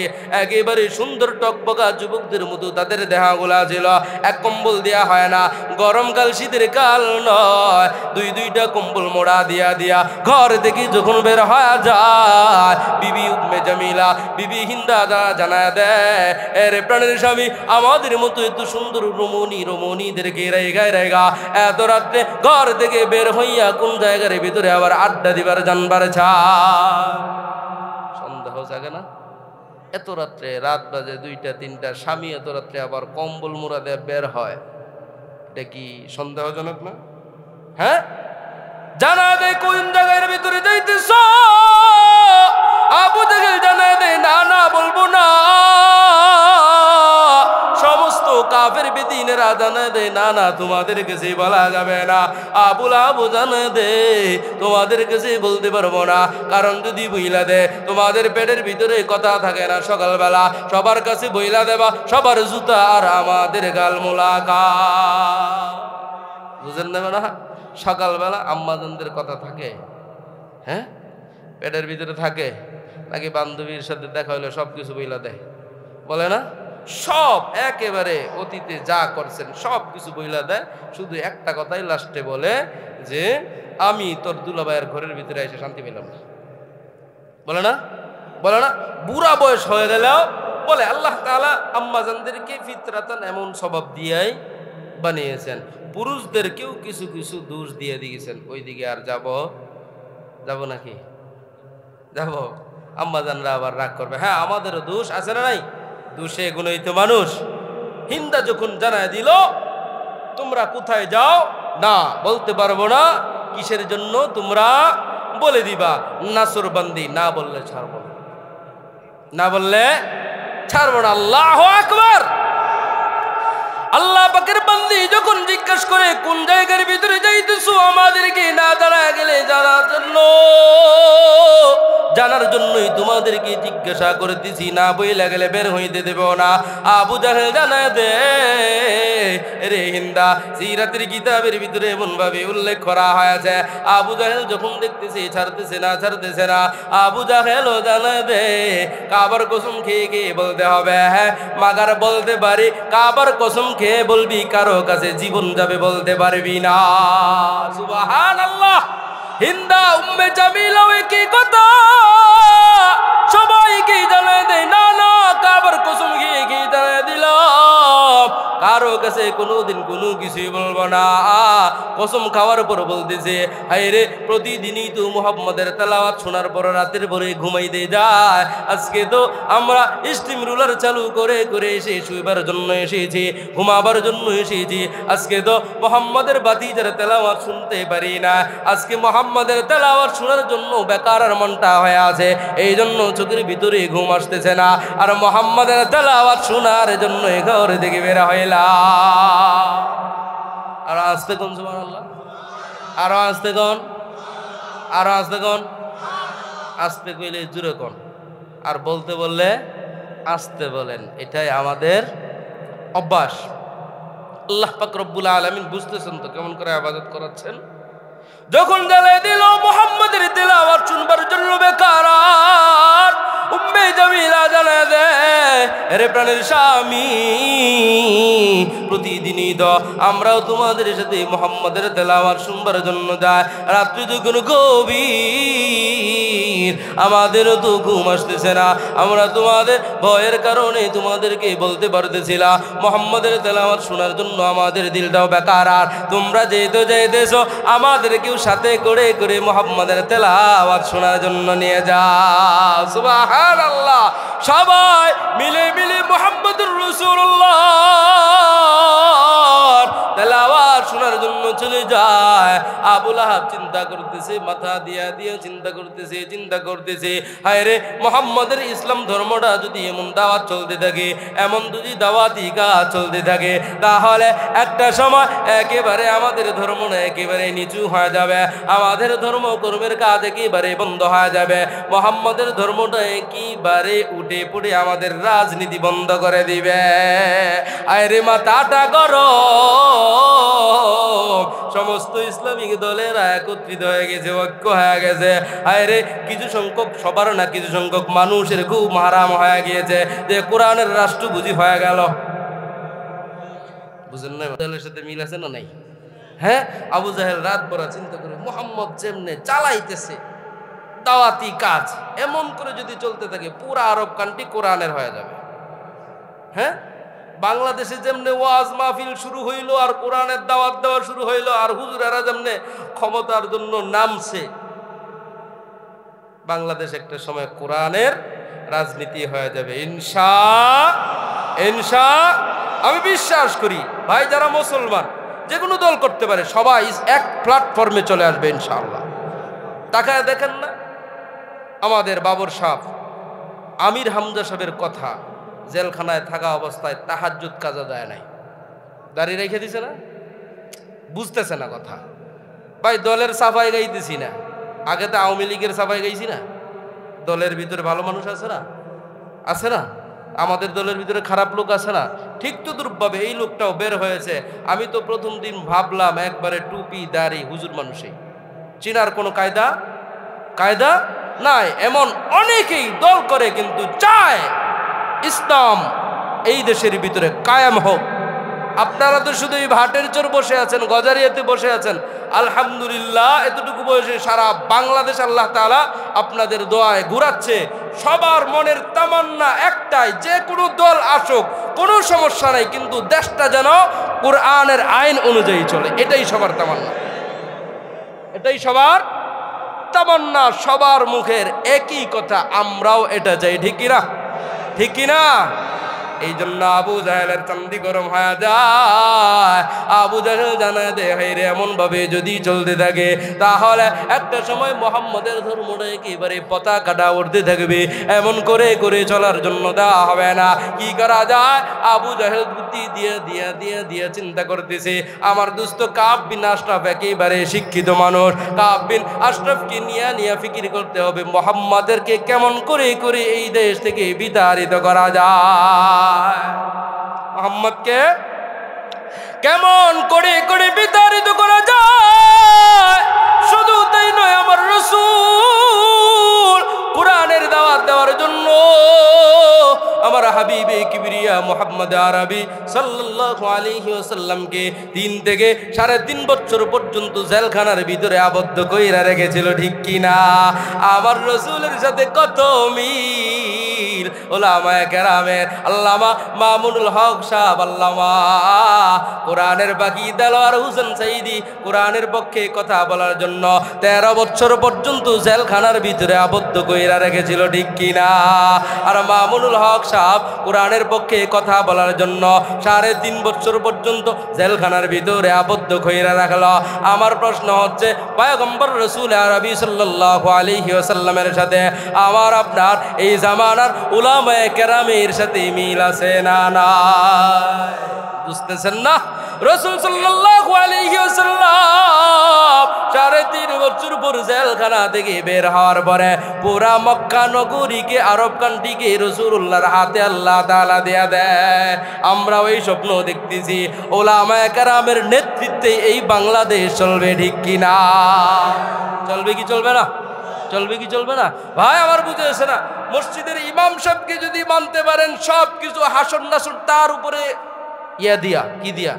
একেবারে সুন্দর টকবকা যুবকদের মতো তাদের দেহাগুলা ছিল। এক কম্বল দেয়া হয় না, গরমকাল শীতের কাল নয়, দুই দুইটা কম্বল মোড়া দিয়া দিয়া ঘর থেকে যখন বের হয়ে যায়, বিবি উম্মে জামিলা, বিবি হিন্দা জানায় দেয় এর প্রাণের স্বামী আমাদের মতো এত সুন্দর রমণী রমণীদেরকে রেগায় রেগা এত রাত্রে ঘর থেকে বের হইয়া কোন জায়গার ভিতরে আবার আড্ডা দিবার জানবার চায়। সন্দেহ জাগে না? এত রাত্রে, রাত বাজে 2টা 3টা, স্বামী এত রাত্রে আবার কম্বল মোড়া দিয়ে বের হয়, এটা কি সন্দেহজনক না? হ্যাঁ, জানা দেয় কোন জায়গার ভিতরে যাইতেছ? আবু জাহেল জানা দেয় না না বলবো না। সমস্ত কাফের বেদিনেরা জানা দেয় না না তোমাদের কাছে বলা যাবে না। আবু লাহাব জানা দে তোমাদের কাছে বলতে পারবো না, কারণ যদি বইলা দে তোমাদের পেটের ভিতরে কথা থাকে না, সকালবেলা সবার কাছে বইলা দেবা, সবার জুতা আর আমাদের গাল মুলাকাত। বুঝেন না? না সকালবেলা আম্মাজানদের কথা থাকে, হ্যাঁ পেটের ভিতরে থাকে, নাকি বান্ধবীর সাথে দেখা হলে সব কিছু বইলা দেয়, বলে না? সব একেবারে অতীতে যা করছেন সব কিছু বইলা দেয়, শুধু একটা কথাই লাস্টে বলে যে আমি তোর দুলাভাইয়ের ঘরের ভিতরে এসে শান্তি পেলাম না। বলে না? বলে না? বুড়া বয়স হয়ে গেলেও বলে আল্লাহ তাআলা আম্মাজানদেরকে ফিতরাতান এমন স্বভাব দিয়েই বানিয়েছেন, পুরুষদেরকেও কিছু কিছু দোষ দিয়ে দিয়েছেন। ওইদিকে আর যাব নাকি? যাব? আম্মাজানরা আবার রাগ করবে, হ্যাঁ আমাদেরও দোষ আছে না নাই? দোষে গুণিত মানুষ। হিন্দা যখন জানায় দিল তোমরা কোথায় যাও, না বলতে পারবো না, কিসের জন্য তোমরা বলে দিবা, নাসরবান্দি, না বললে ছাড়বো না, না বললে ছাড়বো না। আল্লাহু আকবার। আল্লাহ পাকের বান্দি যখন জিজ্ঞাসা করে কোন জায়গার ভিতরে যাইতেছো, আমাদেরকে না জানা গেলে জানার জন্যই তোমাদেরকে জিজ্ঞাসা করতেছি, না বইলা গেলে বের হইতে দেব না। আবু জাহেল জানায় দে রে হিন্দা, সিরাতের কিতাবের ভিতরে এমন ভাবে উল্লেখ করা হয়েছে, আবু জাহেল যখন দেখতেছে ছাড়তেছে না, আবু জাহেল জানায় দে কাবার কসম খেয়ে খেয়ে বলতে হবে, হ্যাঁ মাগার বলতে পারি, কাবার কসম খেয়ে বলবি, কারো কাছে জীবন যাবে বলতে পারবি না। সুবহানাল্লাহ। হিন্দা উম্মে জামিলা কি কথা সবাইকে জানাই দেয়, না না কাবার কসম খেয়ে কি জানাই দিলাম কারো কাছে কোনোদিন কোনো কিছুই বলবো না। কসম খাওয়ার পর বলতেছে, হায় রে প্রতিদিনই তো মুহাম্মাদের তেলাওয়াত শোনার পর রাতের পরে ঘুমাইতে যায়, আজকে তো আমরা স্টিম রুলার চালু করে করে এসে শুইবার জন্য এসেছি, ঘুমাবার জন্য এসেছি, আজকে তো মুহাম্মাদের বাতিজার তেলাওয়াত শুনতে পারি না, আজকে মুহাম্মাদের তেলাওয়াত শোনার জন্য বেকার আর মনটা হয়ে আছে, এই জন্য চোখের ভিতরে ঘুম আসতেছে না, আর মুহাম্মাদের তেলাওয়াত শোনার জন্য ঘর থেকে বের হইলাম। আর আসতে কোন সুবহানাল্লাহ, আরো আসতে কোন, আরো আসতে কোন, আসতে কইলে জুড়ে কোন, আর বলতে বললে আসতে বলেন, এটাই আমাদের অভ্যাস। আল্লাহ পাক রব্বুল আলামিন বুঝতেছেন তো কেমন করে ইবাদত করাচ্ছেন। যখন জ্বালিয়ে দিল মুহাম্মাদের তেলাওয়াত শুনবার জন্য বেকার উম্মে জামিলা জানায় দেয়, আরে প্রাণের স্বামী প্রতিদিনই তো আমরাও তোমাদের সাথে মুহাম্মাদের তেলাওয়াত শুনবার জন্য যাই, রাত্রি যখন গভীর আমাদেরও তো ঘুম আসতেছে না, আমরা তোমাদের ভয়ের কারণে তোমাদেরকে বলতে পারতেছিলাম মুহাম্মাদের তেলাওয়াত শোনার জন্য আমাদের দিলটাও বেকার, আর তোমরা যেহেতু যাইতেছো আমাদেরকেও সাথে করে করে মুহাম্মাদের তেলাওয়াত শোনার জন্য নিয়ে যাও। সুবহানাল্লাহ। সবাই মিলে মিলে মুহাম্মদুর রাসূলুল্লাহ তেলাওয়াত শোনার জন্য চলে যায়। আবু লাহাব চিন্তা করতেছে, মাথা দিয়া দিয়া চিন্তা করতেছে, হায় রে মুহাম্মাদের ইসলাম ধর্মটা যদি এমন দাওয়াত চলতে থাকে, এমন যদি দাওয়াতি কাজ চলতে থাকে, তাহলে একটা সময় একেবারে আমাদের ধর্মটা একেবারে নিচু হয়ে যাবে, আমাদের ধর্মকর্মের কাজ একেবারে বন্ধ হয়ে যাবে, মুহাম্মাদের ধর্মটা একেবারে উঠে পড়ে আমাদের রাজনীতি বন্ধ করে দিবে। আয় রে মাথাটা করো, সমস্ত ইসলামিক দলেরা একত্রিত হয়ে গেছে, ঐক্য হয়ে গেছে। হায় রে কিছু সংখ্যক, সবার না কিছু সংখ্যক মানুষের খুব হারাম হয়ে গিয়েছে যে কোরআনের রাষ্ট্র বুঝি হয়ে গেল। বুঝেন না দলের সাথে মিল আছে না নাই? হ্যাঁ, আবু জাহেল রাত ভরা চিন্তা করে মুহাম্মদ যেমনে চালাইতেছে দাওয়াতি কাজ, এমন করে যদি চলতে থাকে পুরা আরব কান্ট্রি কোরআনের হয়ে যাবে। হ্যাঁ, বাংলাদেশে যেমনে ওয়াজ মাহফিল শুরু হইলো আর কোরআনের দাওয়াত দেওয়া শুরু হইলো, আর হুজুরেরা যেমনে ক্ষমতার জন্য নামছে, বাংলাদেশ একটা সময় কোরআনের রাজনীতি হয়ে যাবে ইনশাআল্লাহ। আমি বিশ্বাস করি ভাই, যারা মুসলমান যে কোনো দল করতে পারে, সবাই এক প্ল্যাটফর্মে চলে আসবে ইনশাআল্লাহ। তাকায় দেখেন না আমাদের বাবর সাহেব আমির হামজা সাহেবের কথা, জেলখানায় থাকা অবস্থায় তাহাজ্জুদ কাজা দেয় নাই, দাঁড়িয়ে রেখে দিছে না, বুঝতেছে না কথা। ভাই দলের সাফাই গাইতেছি না, আগে তো আওয়ামী লীগের সাফাই গাইছি না। দলের ভিতরে ভালো মানুষ আছে না, আছে না? আমাদের দলের ভিতরে খারাপ লোক আছে না? ঠিক তো দুর্ভাবে এই লোকটাও বের হয়েছে। আমি তো প্রথম দিন ভাবলাম একবারে টুপি দাড়ি হুজুর মানুষই, চিনার কোনো কায়দা নাই। এমন অনেকেই দল করে কিন্তু চায় ইসলাম এই দেশের ভিতরে কায়েম হোক। আপনারা তো শুধু এই ভাটের চর বসে আছেন, গজারিয়াতে বসে আছেন, আলহামদুলিল্লাহ এতটুকু বয়সে সারা বাংলাদেশ আল্লাহ তাআলা আপনাদের দোয়ায় ঘুরাচ্ছে। সবার মনের তামান্না একটাই, যে কোনো দল আসুক কোনো সমস্যা নাই, কিন্তু দেশটা যেন কোরআনের আইন অনুযায়ী চলে, এটাই সবার তামান্না, এটাই সবার তামান্না। সবার মুখের একই কথা, আমরাও এটা চাই, ঠিক কিনা? ঠিক কিনা? এই জন্য আবু জাহেলের চান্দি গরম হয়ে যায়। আবু জাহেল জানা দে হাইরে এমন ভাবে যদি চলতে থাকে তাহলে একটা সময় মুহাম্মাদের ধর্মটা একেবারে পতাকাটা উঠতে থাকবে, এমন করে করে চলার জন্য দেওয়া হবে না। কি করা যায়? আবু জাহেল বুদ্ধি দিয়ে চিন্তা করতেছে, আমার দোস্ত কাব বিন আশরাফ একেবারে শিক্ষিত মানুষ, কাব বিন আশরাফকে নিয়ে ফিকির করতে হবে মুহাম্মাদেরকে কেমন করে করে এই দেশ থেকে বিতাড়িত করা যায়, মুহাম্মদকে কেমন করে করে বিতাড়িত করা যায়। শুধু তাই নয়, আমার রাসূল কোরআনের দাওয়াত দেওয়ার জন্য আমার হাবিবে কিবরিয়া মুহাম্মদ আরবি সাল্লাল্লাহু আলাইহি ওয়াসাল্লামকে 3 থেকে 3.5 বছর পর্যন্ত জেলখানার ভিতরে আবদ্ধ কইরা রেখেছিল, ঠিক কিনা? আমার রাসূলের সাথে কত মিল! উলামায়ে কেরামের আল্লামা মামুনুল হক সাহেব, আল্লামা কোরআনের বাকি দেলোয়ার হোসেন সাইদি কোরআনের পক্ষে কথা বলার জন্য 13 বছর পর্যন্ত জেলখানার ভিতরে আবদ্ধ কইরা রেখেছিল, ঠিক কিনা? আর মামুনুল হক সাহেব কোরআনের পক্ষে কথা বলার জন্য 3.5 বছর পর্যন্ত জেলখানার ভিতরে আবদ্ধ কইরা রাখলো। আমার প্রশ্ন হচ্ছে, পয়গম্বর রাসূল আরবি সাল্লাল্লাহু আলাইহি ওয়াসাল্লামের সাথে আমার আপনার এই জামানার উলামায়ে কেরামের সাথে মিল আছে না নাই? বুঝতেছেন না? রাসূল সাল্লাল্লাহু আলাইহি ওয়াসাল্লাম 3.5 বছর পর জেলখানা থেকে বের হওয়ার পরে পুরা মক্কা নগরীকে, আরব কান্ট্রিকে রাসূলুল্লাহর হাতে আল্লাহ তাআলা দেয়া দেয়। আমরা ওই স্বপ্ন দেখতেছি উলামায়ে কেরামের নেতৃত্বে এই বাংলাদেশ চলবে, ঠিক কিনা? চলবে কি চলবে না? চলবে কি চলবে না? ভাই আমার বুঝে আসে না? মসজিদের ইমাম সাহেবকে যদি মানতে পারেন সব কিছু হাসন নাসন তার উপরে ইয়া দিয়া, কি দিয়া,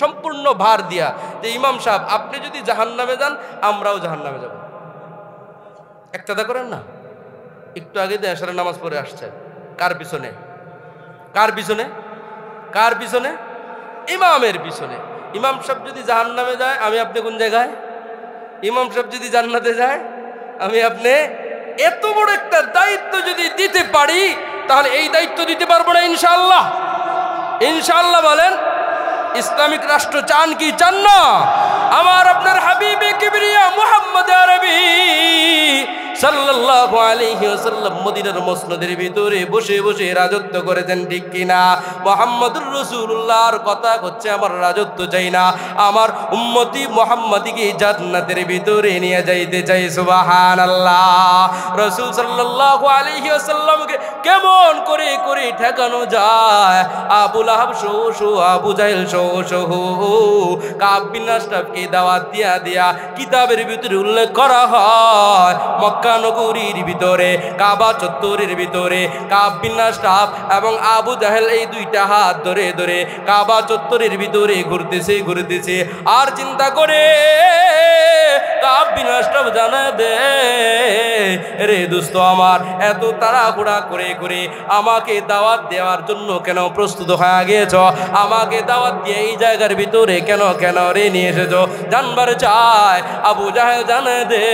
সম্পূর্ণ ভার দিয়া, যে ইমাম সাহেব আপনি যদি জাহান্নামে যান আমরাও জাহান্নামে যাব। একটা করেন না? একটু আগে এশারের নামাজ পড়ে আসছে, কার পিছনে? কার পিছনে? কার পিছনে? ইমামের পিছনে। ইমাম সাহেব যদি জাহান্নামে যায় আমি আপনি কোন জায়গায়? ইমাম সাহেব যদি জান্নাতে যায় আমি আপনি। এত বড় একটা দায়িত্ব যদি দিতে পারি তাহলে এই দায়িত্ব দিতে পারবো না ইনশাআল্লাহ? ইনশাআল্লাহ বলেন। ইসলামিক রাষ্ট্র চান কি চান না? আমার আপনার হাবিবে কিবরিয়া মুহাম্মদ আরবি সাল্লাল্লাহু আলাইহি ওয়াসাল্লাম মদিনার মসনদের ভিতরে বসে বসে রাজত্ব করেছেন, ঠিক কিনা? মুহাম্মদুর রাসূলুল্লাহর কথা হচ্ছে আমার রাজত্ব চাই না, আমার উম্মতি মুহাম্মাদিকে জান্নাতের ভিতরে নিয়ে যাইতে চাই। সুবহানাল্লাহ। রাসূল সাল্লাল্লাহু আলাইহি ওয়াসাল্লামকে কেমন করে করে ঠেকানো যায়? আবু লাহাব সহ আবু জাহেল সহ কাব বিন আশরাফকে দাওয়াত দিয়া কিতাবের ভিতরে উল্লেখ করা হয় মক্কা নগরীর ভিতরে, কাবা চত্বরের ভিতরে কাব বিন আশরাফ এবং আবু জাহেল এই দুইটা হাত ধরে ধরে কাবা চত্বরের ভিতরে ঘুরতেছে আর চিন্তা করে কাব বিন আশরাফ জানা দে, রে দোস্ত আমার, এত তাড়াহুড়া করে করে আমাকে দাওয়াত দেওয়ার জন্য কেন প্রস্তুত হয়ে গিয়েছ? আমাকে দাওয়াত দিয়ে এই জায়গার ভিতরে কেন রে নিয়ে এসেছ? জানবার চায় আবু জাহেল জানা দে,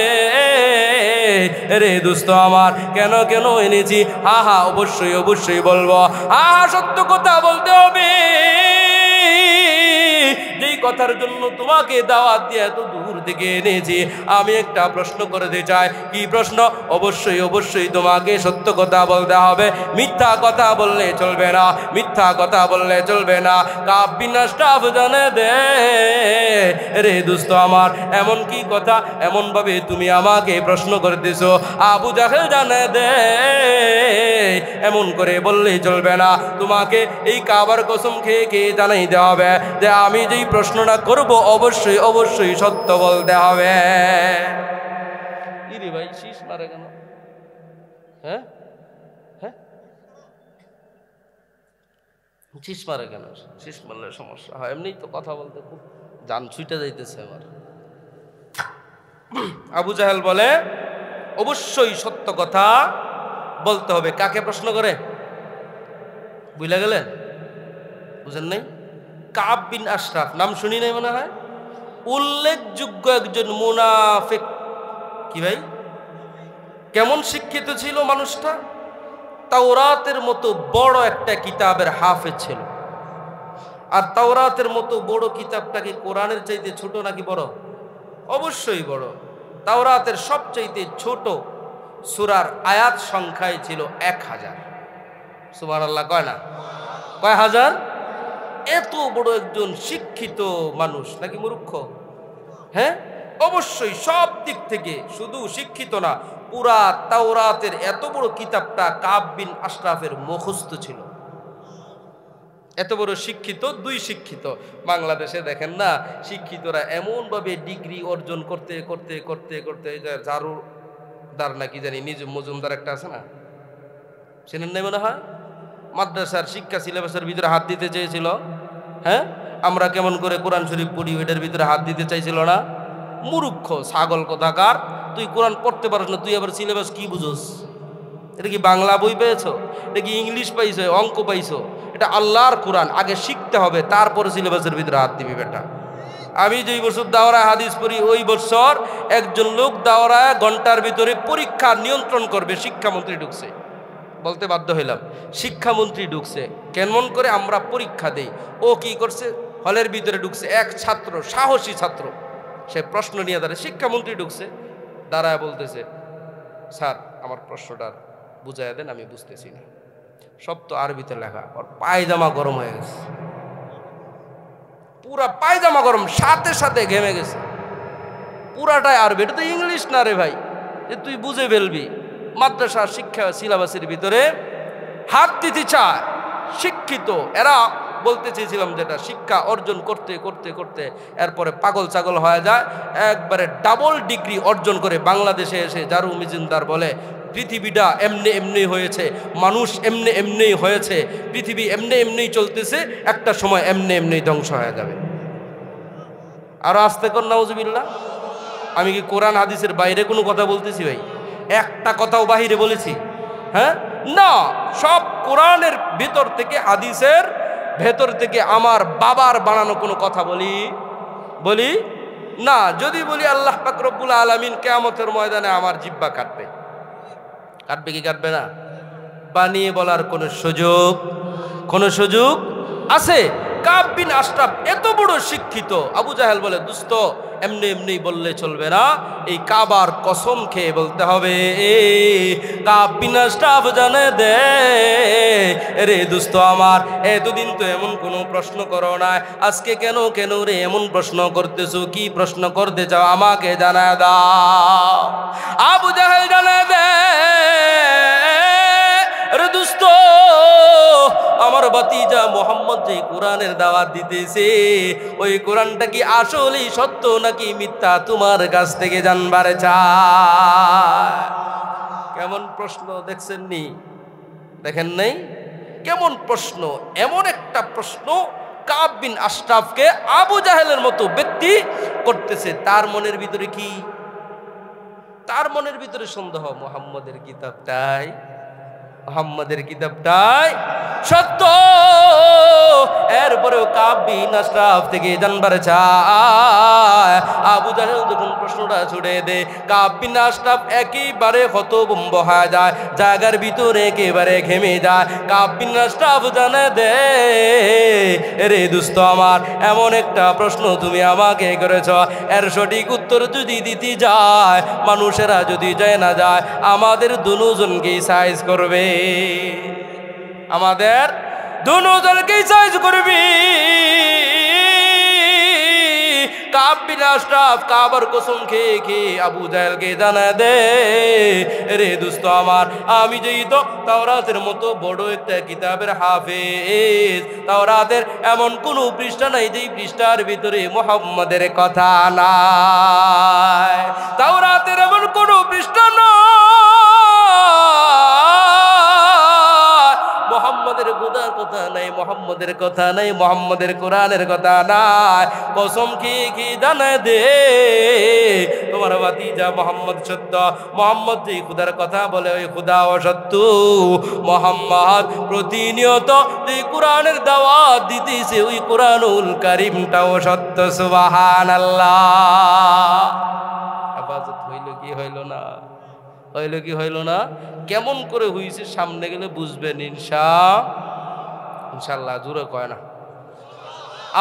রে দোস্ত আমার, কেন এনেছি? হা অবশ্যই বলবো। সত্য কথা বলতে হবে। যেই কথার জন্য তোমাকে দাওয়াত দিয়ে এত দূর থেকে এনেছি, আমি একটা প্রশ্ন করতে চাই। কি প্রশ্ন? অবশ্যই তোমাকে সত্য কথা বলতে হবে, মিথ্যা কথা বললে চলবে না, মিথ্যা কথা বললে চলবে না। কাব বিন আশরাফ জানে দে, রে দোস্ত আমার, এমন কি কথা, এমন ভাবে তুমি আমাকে প্রশ্ন করতেছো? আবু জাহেল জানে দে, এমন করে বললেই চলবে না, তোমাকে এই কাবার কসম খেয়ে জানাইতে হবে যে আমি যেই প্রশ্নটা করব অবশ্যই সত্য বলতে হবে। ইরে ভাই শীষ মারে কেন? হ্যাঁ শীষ মারে কেন? শীষ মারলে সমস্যা হয়, এমনি তো কথা বলতে খুব জান ছুটে যাইতেছে আমার। আবু জাহেল বলে অবশ্যই সত্য কথা বলতে হবে। কাকে প্রশ্ন করে? বুঝলা গেলেন? বুঝেন নাই? কাব বিন আশরাফ নাম শুনি নাই মনে হয়? উল্লেখযোগ্য একজন মুনাফিক। কি ভাই, কেমন শিক্ষিত ছিল মানুষটা? তাওরাতের মতো বড় একটা কিতাবের হাফেজ ছিল। আর তাওরাতের মতো বড় কিতাবটাকে কোরআনের চাইতে ছোট নাকি বড়? অবশ্যই বড়। তাওরাতের সবচাইতে ছোট সূরার আয়াত সংখ্যায় ছিল 1000। সুবহানাল্লাহ কয় না? কয় হাজার? এত বড় একজন শিক্ষিত মানুষ নাকি মূর্খ? হ্যাঁ, অবশ্যই সব দিক থেকে, শুধু শিক্ষিত না, পুরা তাওরাতের এত বড় কিতাবটা কাব বিন আশরাফের মুখস্থ ছিল। এত বড় শিক্ষিত, দুই শিক্ষিত। বাংলাদেশে দেখেন না, শিক্ষিতরা এমন ভাবে ডিগ্রি অর্জন করতে ঝাড়ু না কি জানি নিজম মজুমদার একটা আছে না, চেনেন নাই মনে হয়? মাদ্রাসার শিক্ষা সিলেবাসের ভিতরে হাত দিতে চেয়েছিল। হ্যাঁ, আমরা কেমন করে কোরআন শরীফ পড়ি ওইটার ভিতরে হাত দিতে চাইছিল না। মূর্খ ছাগল কোথাকার, তুই কোরআন পড়তে পারিস না, তুই আবার সিলেবাস কি বুঝোস? এটা কি বাংলা বই পেয়েছো? এটা কি ইংলিশ পাইছো, অঙ্ক পাইছো? এটা আল্লাহর কোরআন, আগে শিখতে হবে, তারপরে সিলেবাসের ভিতরে হাত দিবি বেটা। আমি যেই বছর দাওরায় হাদিস পড়ি ওই বছর একজন লোক দাওরায় ঘন্টার ভিতরে পরীক্ষা নিয়ন্ত্রণ করবে, শিক্ষামন্ত্রী ঢুকছে। বলতে বাধ্য হইলাম, শিক্ষামন্ত্রী ঢুকছে, কেমন করে আমরা পরীক্ষা দেই। ও কি করছে, হলের ভিতরে ঢুকছে, এক ছাত্র, সাহসী ছাত্র, সে প্রশ্ন নিয়ে দাঁড়ায়, শিক্ষামন্ত্রী ঢুকছে, দাঁড়ায় বলতেছে, স্যার আমার প্রশ্নটা বুঝাইয়া দেন, আমি বুঝতেছি না। সব তো আরবিতে লেখা। ওর পায়জামা গরম হয়ে গেছে, পুরা পায়জামা গরম, সাথে সাথে ঘেমে গেছে, পুরাটাই আরবি। এটা তো ইংলিশ না রে ভাই, যে তুই বুঝে ফেলবি। মাদ্রাসার শিক্ষা সিলেবাসের ভিতরে হাত দিতে চায় শিক্ষিত এরা। বলতে চেয়েছিলাম যেটা শিক্ষা অর্জন করতে করতে করতে এরপরে পাগল ছাগল হয়ে যায়, একবারে ডাবল ডিগ্রি অর্জন করে বাংলাদেশে এসে জারু মজুমদার বলে পৃথিবীটা এমনি এমনি হয়েছে, মানুষ এমনি এমনি হয়েছে, পৃথিবী এমনি এমনি চলতেছে, একটা সময় এমনি এমনি ধ্বংস হয়ে যাবে। আরো আস্তে কর নাউজুবিল্লাহ। আমি কি কোরআন হাদিসের বাইরে কোনো কথা বলতেছি ভাই? একটা কথাও বাহিরে বলেছি? হ্যাঁ না, সব কোরআনের ভিতর থেকে, হাদিসের ভেতর থেকে আমার বাবার বানানো কোনো কথা বলি না। যদি বলি আল্লাহ পাক রব্বুল আলামিন কিয়ামতের ময়দানে আমার জিহ্বা কাটবে কি কাটবে না? বানিয়ে বলার কোনো সুযোগ আছে? কাব বিন আশরাফ এত বড় শিক্ষিত, আবু জাহেল বলে দোস্ত এমনি এমনি বললে চলবে না, এই কাবার কসম খেয়ে বলতে হবে। কাব বিন আশরাফ জানে দে রে দোস্ত আমার, এতদিন তো এমন কোনো প্রশ্ন করো না, আজকে কেন রে এমন প্রশ্ন করতেছো? কি প্রশ্ন করতে চাও আমাকে জানা দাও। আবু জাহেল জানা দে রে দোস্ত, আমার ভাতিজা মোহাম্মদ যে কোরআনের দাওয়াত দিতেছে, ওই কোরআনটা কি আসলেই সত্য নাকি মিথ্যা তোমার কাছ থেকে জানবার চায়। কেমন প্রশ্ন দেখছেন নি? দেখেন নাই কেমন প্রশ্ন? এমন একটা প্রশ্ন কাব বিন আশরাফকে আবু জাহেলের মতো ব্যক্তি করতেছে। তার মনের ভিতরে কি? তার মনের ভিতরে সন্দেহ মুহাম্মদের কিতাবটাই সত্য। এরপরেও কাব বিন আশরাফ থেকে জানবার চায়। আবু জাহেল যখন প্রশ্নটা ছুড়ে দে, কাব বিন আশরাফ একেবারে হতভম্ব হয়ে যায়, জায়গার ভিতরে একেবারে ঘেমে যায়। কাব বিন আশরাফ জানে দে রে দোস্ত আমার, এমন একটা প্রশ্ন তুমি আমাকে করেছ, এর সঠিক উত্তর যদি দিতে যায়, মানুষেরা যদি যায় না যায়, আমাদের দুজনকেই সাইজ করবে, আমাদের দুজনকেই সাইজ করবি। কাব বিন আশরাফ কাবার কসম খেয়ে আবু জাহেলকে জানা দে রে দোস্ত আমার, আমি যেই তো তাওরাতের মতো বড় একটা কিতাবের হাফেজ, তাওরাতের এমন কোন পৃষ্ঠা নাই যেই পৃষ্ঠার ভিতরে মুহাম্মদের কথা নাই, তাওরাতের এমন কোন পৃষ্ঠা নাই মোহাম্মদের খোদার কথা নাই, মোহাম্মদের কথা নাই, মোহাম্মদের কোরআনের কথা নাই। কসম খেয়ে জানায় দে তোমার ভাতিজা মোহাম্মদ সত্য, মোহাম্মদ যেই খোদার কথা বলে ওই খোদা অসত্য। মোহাম্মদ প্রতিনিয়ত যে কোরআনের দাওয়াত দিতেছে ওই কোরআনুল কারীমটাও সত্য। সুবহানাল্লাহ। হেফাজত হইল কি হইল না? হইল না? কেমন করে হইছে সামনে গেলে বুঝবেন ইনশাআল্লাহ। জোরে কয় না,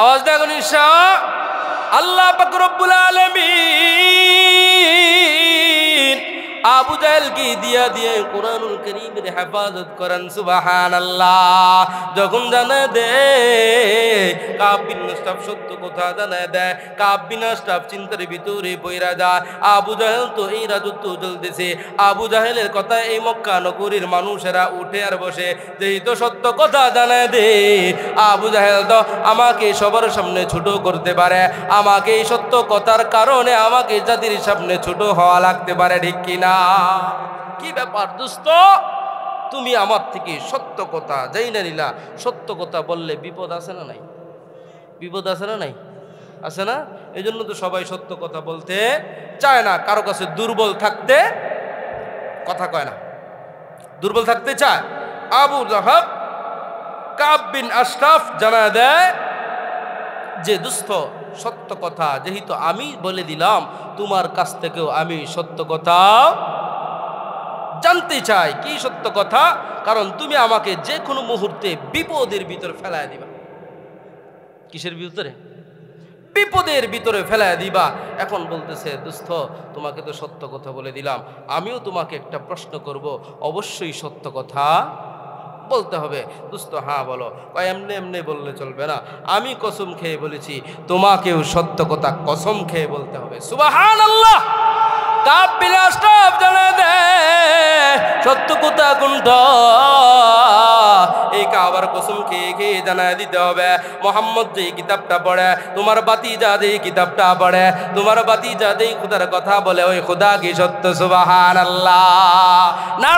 আওয়াজ দেখুন আল্লাহ পাক রব্বুল আলামিন আবু জাহেলকে দিয়ে কোরআনুল কারীমের হেফাজত করেন। সুবহানাল্লাহ। যখন জানা দে কাব বিন আশরাফ সত্য কথা জানা দেয়, কাব বিন আশরাফ চিন্তার ভিতরে পইরা যায়। আবু জাহেল তো এই রাজত্ব চলতেছে, আবু জাহেলের কথা এই মক্কা নগরীর মানুষেরা উঠে আর বসে, যেই তো সত্য কথা জানা দে, আবু জাহেল তো আমাকে সবার সামনে ছোট করতে পারে, আমাকে এই সত্য কথার কারণে আমাকে জাতির সামনে ছোট হওয়া লাগতে পারে, ঠিক কিনা? না। কি ব্যাপার দোস্ত, তুমি আমার থেকে সত্য কথা যাই না নিলা। সত্য কথা বললে বিপদ আছে না নাই? বিপদ আছে না নাই? আছে না? এই জন্য তো সবাই সত্য কথা বলতে চায় না। কারো কাছে দুর্বল থাকতে কথা কয় না, দুর্বল থাকতে চায়। আবু লাহাব কাব বিন আশরাফ জানা দেয় যে দুস্থ সত্য কথা যেহেতু আমি বলে দিলাম, তোমার কাছ থেকেও আমি সত্য কথা জানতে চাই। কি সত্য কথা? কারণ তুমি আমাকে যে কোনো মুহূর্তে বিপদের ভিতরে ফেলায় দিবা। কিসের ভিতরে? বিপদের ভিতরে ফেলায় দিবা। এখন বলতেছে দুস্থ তোমাকে তো সত্য কথা বলে দিলাম, আমিও তোমাকে একটা প্রশ্ন করব, অবশ্যই সত্য কথা বলতে হবে। দুস্থ হ্যাঁ বলো। কয় এমনি এমনি বললে চলবে না, আমি কসম খেয়ে বলেছি তোমাকেও সত্য কথা কসম খেয়ে বলতে হবে। সুবহানাল্লাহ। কাব বিন আশরাফ জানা দেয় সত্য কথা কোনটা, এই কাবার কসম খেয়ে খেয়ে জানায় দিতে হবে। মোহাম্মদ যেই কিতাবটা পড়ে, তোমার বাতিজা যেই কিতাবটা পড়ে, তোমার বাতিজা যেই খোদার কথা বলে, ওই খোদা কি সত্য? সুবহানাল্লাহ। না